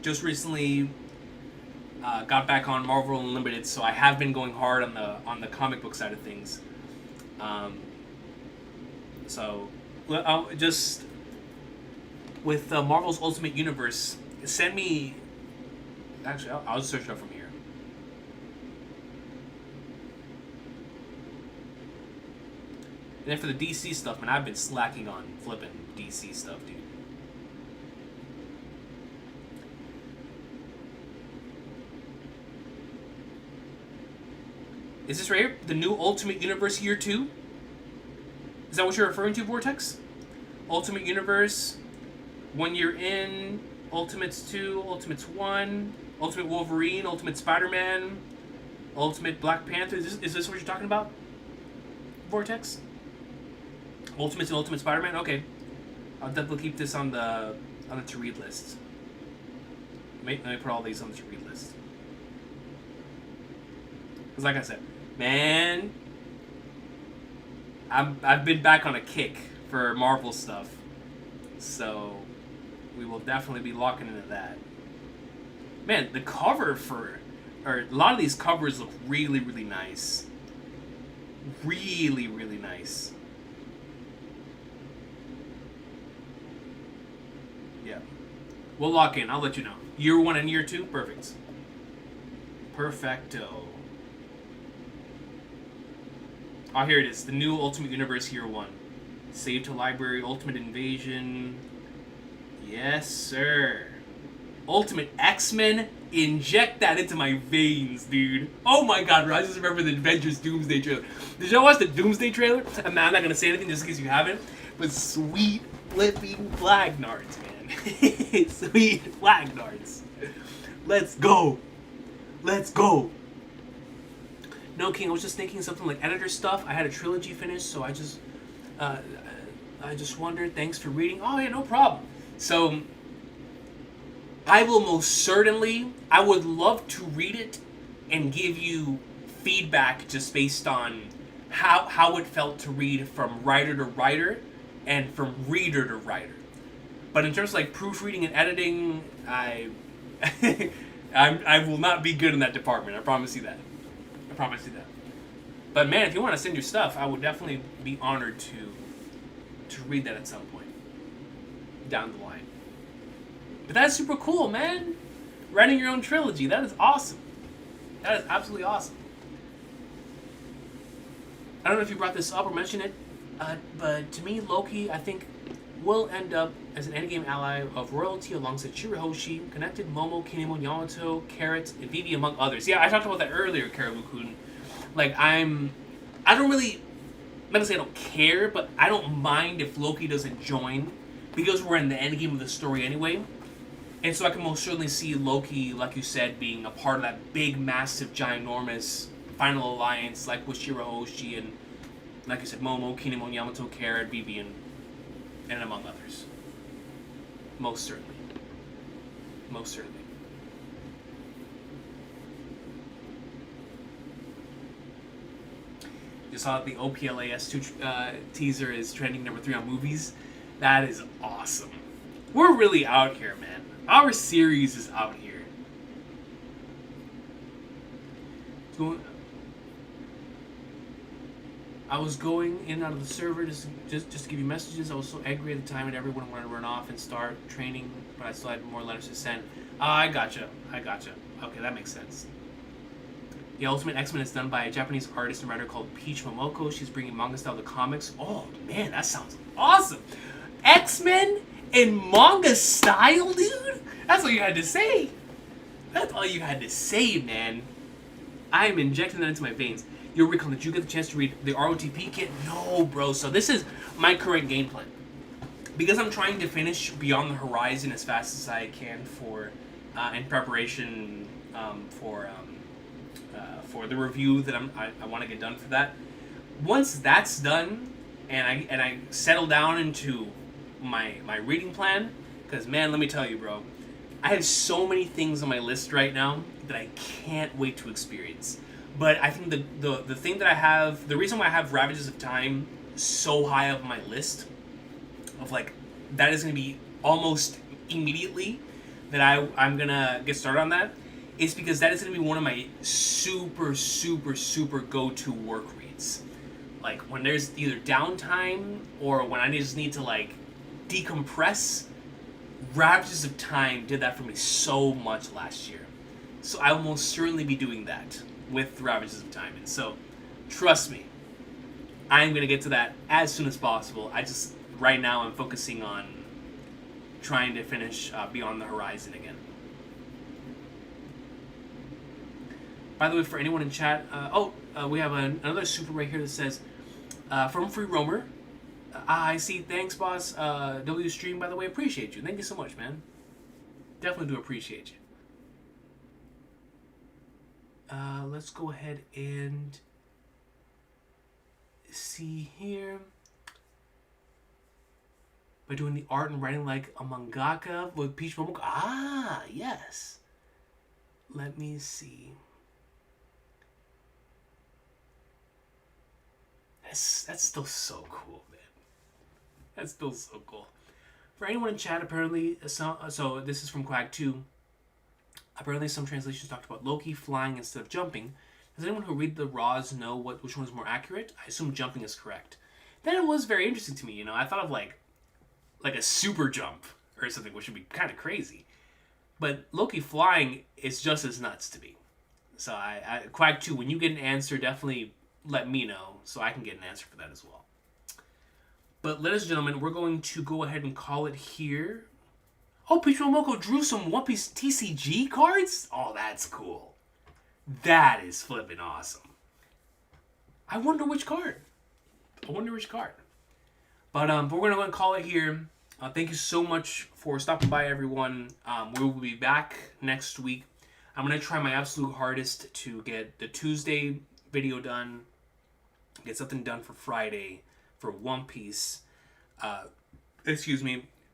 A: Just recently got back on Marvel Unlimited, so I have been going hard on the comic book side of things. So I'll just with Marvel's Ultimate Universe, send me. Actually, I'll just search it up from here. And then for the DC stuff, man, I've been slacking on flipping DC stuff, dude. Is this right here? The new Ultimate Universe Year 2? Is that what you're referring to, Vortex? Ultimate Universe, 1 year in, Ultimates 2, Ultimates 1, Ultimate Wolverine, Ultimate Spider-Man, Ultimate Black Panther. Is this what you're talking about, Vortex? Ultimates and Ultimate Spider-Man. Okay, I'll definitely keep this on the to read list. Let me put all these on the to read list. Because like I said, man, I've been back on a kick for Marvel stuff, so we will definitely be locking into that. Man, the cover or a lot of these covers look really, really nice. Really, really nice. Yeah. We'll lock in. I'll let you know. Year 1 and Year 2? Perfect. Perfecto. Oh, here it is. The new Ultimate Universe Year 1. Save to Library, Ultimate Invasion. Yes, sir. Ultimate X-Men? Inject that into my veins, dude. Oh my god, bro. I just remember the Avengers Doomsday trailer. Did y'all watch the Doomsday trailer? And man, I'm not gonna say anything just in case you haven't. But sweet flipping flag nards, man. Sweet flag nards. Let's go. Let's go. No, King, I was just thinking something like editor stuff. I had a trilogy finished, so I just wondered. Thanks for reading. Oh, yeah, no problem. So, I will most certainly, I would love to read it and give you feedback just based on how it felt to read from writer to writer and from reader to writer. But in terms of like proofreading and editing, I will not be good in that department. I promise you that. I promise you that. But man, if you want to send your stuff, I would definitely be honored to read that at some point down the line. But that's super cool, man. Writing your own trilogy, that is awesome. That is absolutely awesome. I don't know if you brought this up or mentioned it, but to me, Loki, I think, will end up as an endgame ally of royalty alongside Shirahoshi, connected Momo, Kinemon, Yamato, Carrot, and Vivi, among others. Yeah, I talked about that earlier, Caribou-kun. Like, I don't really, I'm not gonna say I don't care, but I don't mind if Loki doesn't join, because we're in the endgame of the story anyway. And so I can most certainly see Loki, like you said, being a part of that big, massive, ginormous final alliance, like with Shirahoshi and, like you said, Momo, Kinemon, Yamato, Carrot, Vivi, and among others. Most certainly. Most certainly. You saw the OPLAS2 teaser is trending number 3 on movies. That is awesome. We're really out here, man. Our series is out here. I was going in and out of the server just to give you messages. I was so angry at the time and everyone wanted to run off and start training, but I still had more letters to send. I gotcha. Okay, that makes sense. The Ultimate X-Men is done by a Japanese artist and writer called Peach Momoko. She's bringing manga style to comics. Oh, man, that sounds awesome. X-Men in manga style, dude? That's all you had to say. That's all you had to say, man. I am injecting that into my veins. Yo, Recon, did you get the chance to read the ROTP kit? No, bro. So this is my current game plan. Because I'm trying to finish Beyond the Horizon as fast as I can for in preparation for the review that I want to get done for that. Once that's done and I settle down into my reading plan, because man, let me tell you, bro, I have so many things on my list right now that I can't wait to experience. But I think the thing that I have, the reason why I have Ravages of Time so high up on my list of like, that is going to be almost immediately that I'm going to get started on that, is because that is going to be one of my super, super, super go-to work reads. Like, when there's either downtime or when I just need to, like, decompress, Ravages of Time did that for me so much last year. So I will most certainly be doing that with Ravages of Time. And so, trust me, I'm going to get to that as soon as possible. Right now, I'm focusing on trying to finish Beyond the Horizon again. By the way, for anyone in chat, we have another super right here that says, from Free Roamer, I see, thanks, boss. W Stream, by the way, appreciate you. Thank you so much, man. Definitely do appreciate you. Let's go ahead and see here. by doing the art and writing like a mangaka with Peach Momoko. Ah, yes. Let me see. That's still so cool, man. That's still so cool. For anyone in chat, apparently, so this is from Quack 2. Apparently, some translations talked about Loki flying instead of jumping. Does anyone who read the Raws know which one is more accurate? I assume jumping is correct. Then it was very interesting to me. You know, I thought of like a super jump or something, which would be kind of crazy. But Loki flying is just as nuts to me. So Quack 2, when you get an answer, definitely let me know so I can get an answer for that as well. But ladies and gentlemen, we're going to go ahead and call it here. Oh, Peach Momoko drew some One Piece TCG cards? Oh, that's cool. That is flipping awesome. I wonder which card. But we're going to go ahead and call it here. Thank you so much for stopping by, everyone. We will be back next week. I'm going to try my absolute hardest to get the Tuesday video done. Get something done for Friday for One Piece.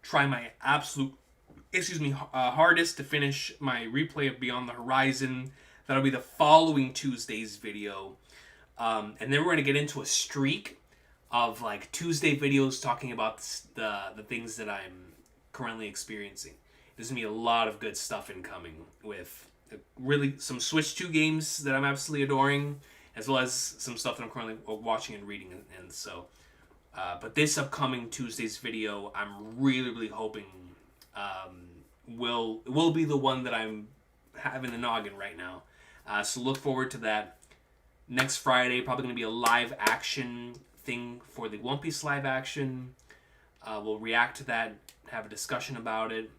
A: Try my absolute hardest to finish my replay of Beyond the Horizon. That'll be the following Tuesday's video. And then we're going to get into a streak of like Tuesday videos talking about the things that I'm currently experiencing. There's going to be a lot of good stuff incoming with really some Switch 2 games that I'm absolutely adoring, as well as some stuff that I'm currently watching and reading. And so, but this upcoming Tuesday's video, I'm really, really hoping will be the one that I'm having the noggin right now. So look forward to that. Next Friday, probably going to be a live action thing for the One Piece live action. We'll react to that, have a discussion about it,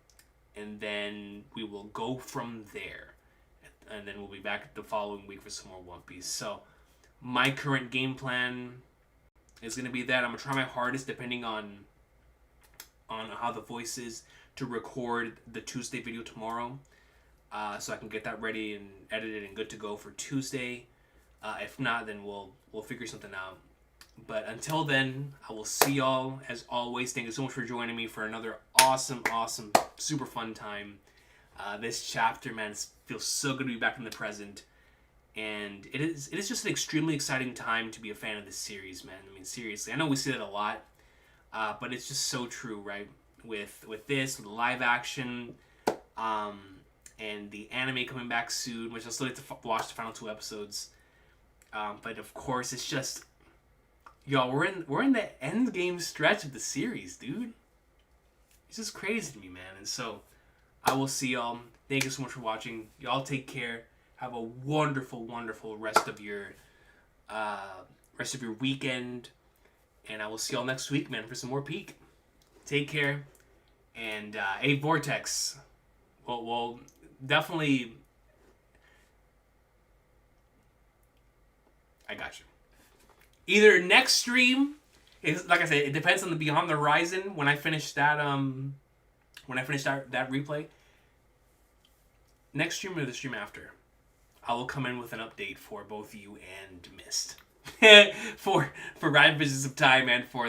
A: and then we will go from there. And then we'll be back the following week for some more One Piece. So my current game plan is going to be that I'm going to try my hardest, depending on how the voice is, to record the Tuesday video tomorrow, so I can get that ready and edited and good to go for Tuesday. If not, then we'll figure something out. But until then, I will see y'all as always. Thank you so much for joining me for another awesome, super fun time. This chapter, man, feels so good to be back in the present. And it is just an extremely exciting time to be a fan of this series, man. I mean, seriously. I know we say that a lot, but it's just so true, right? With this, with the live action, and the anime coming back soon, which I'll still have to watch the final 2 episodes. But of course, it's just, y'all, we're in the end game stretch of the series, dude. It's just crazy to me, man. And so, I will see y'all. Thank you so much for watching. Y'all take care. Have a wonderful, wonderful rest of your weekend. And I will see y'all next week, man, for some more Peak. Take care. And a Vortex. We'll definitely. I got you. Either next stream, like I said, it depends on the Beyond the Horizon. When I finish that that replay, next stream or the stream after, I will come in with an update for both you and Mist, for Ride Visions of Time and for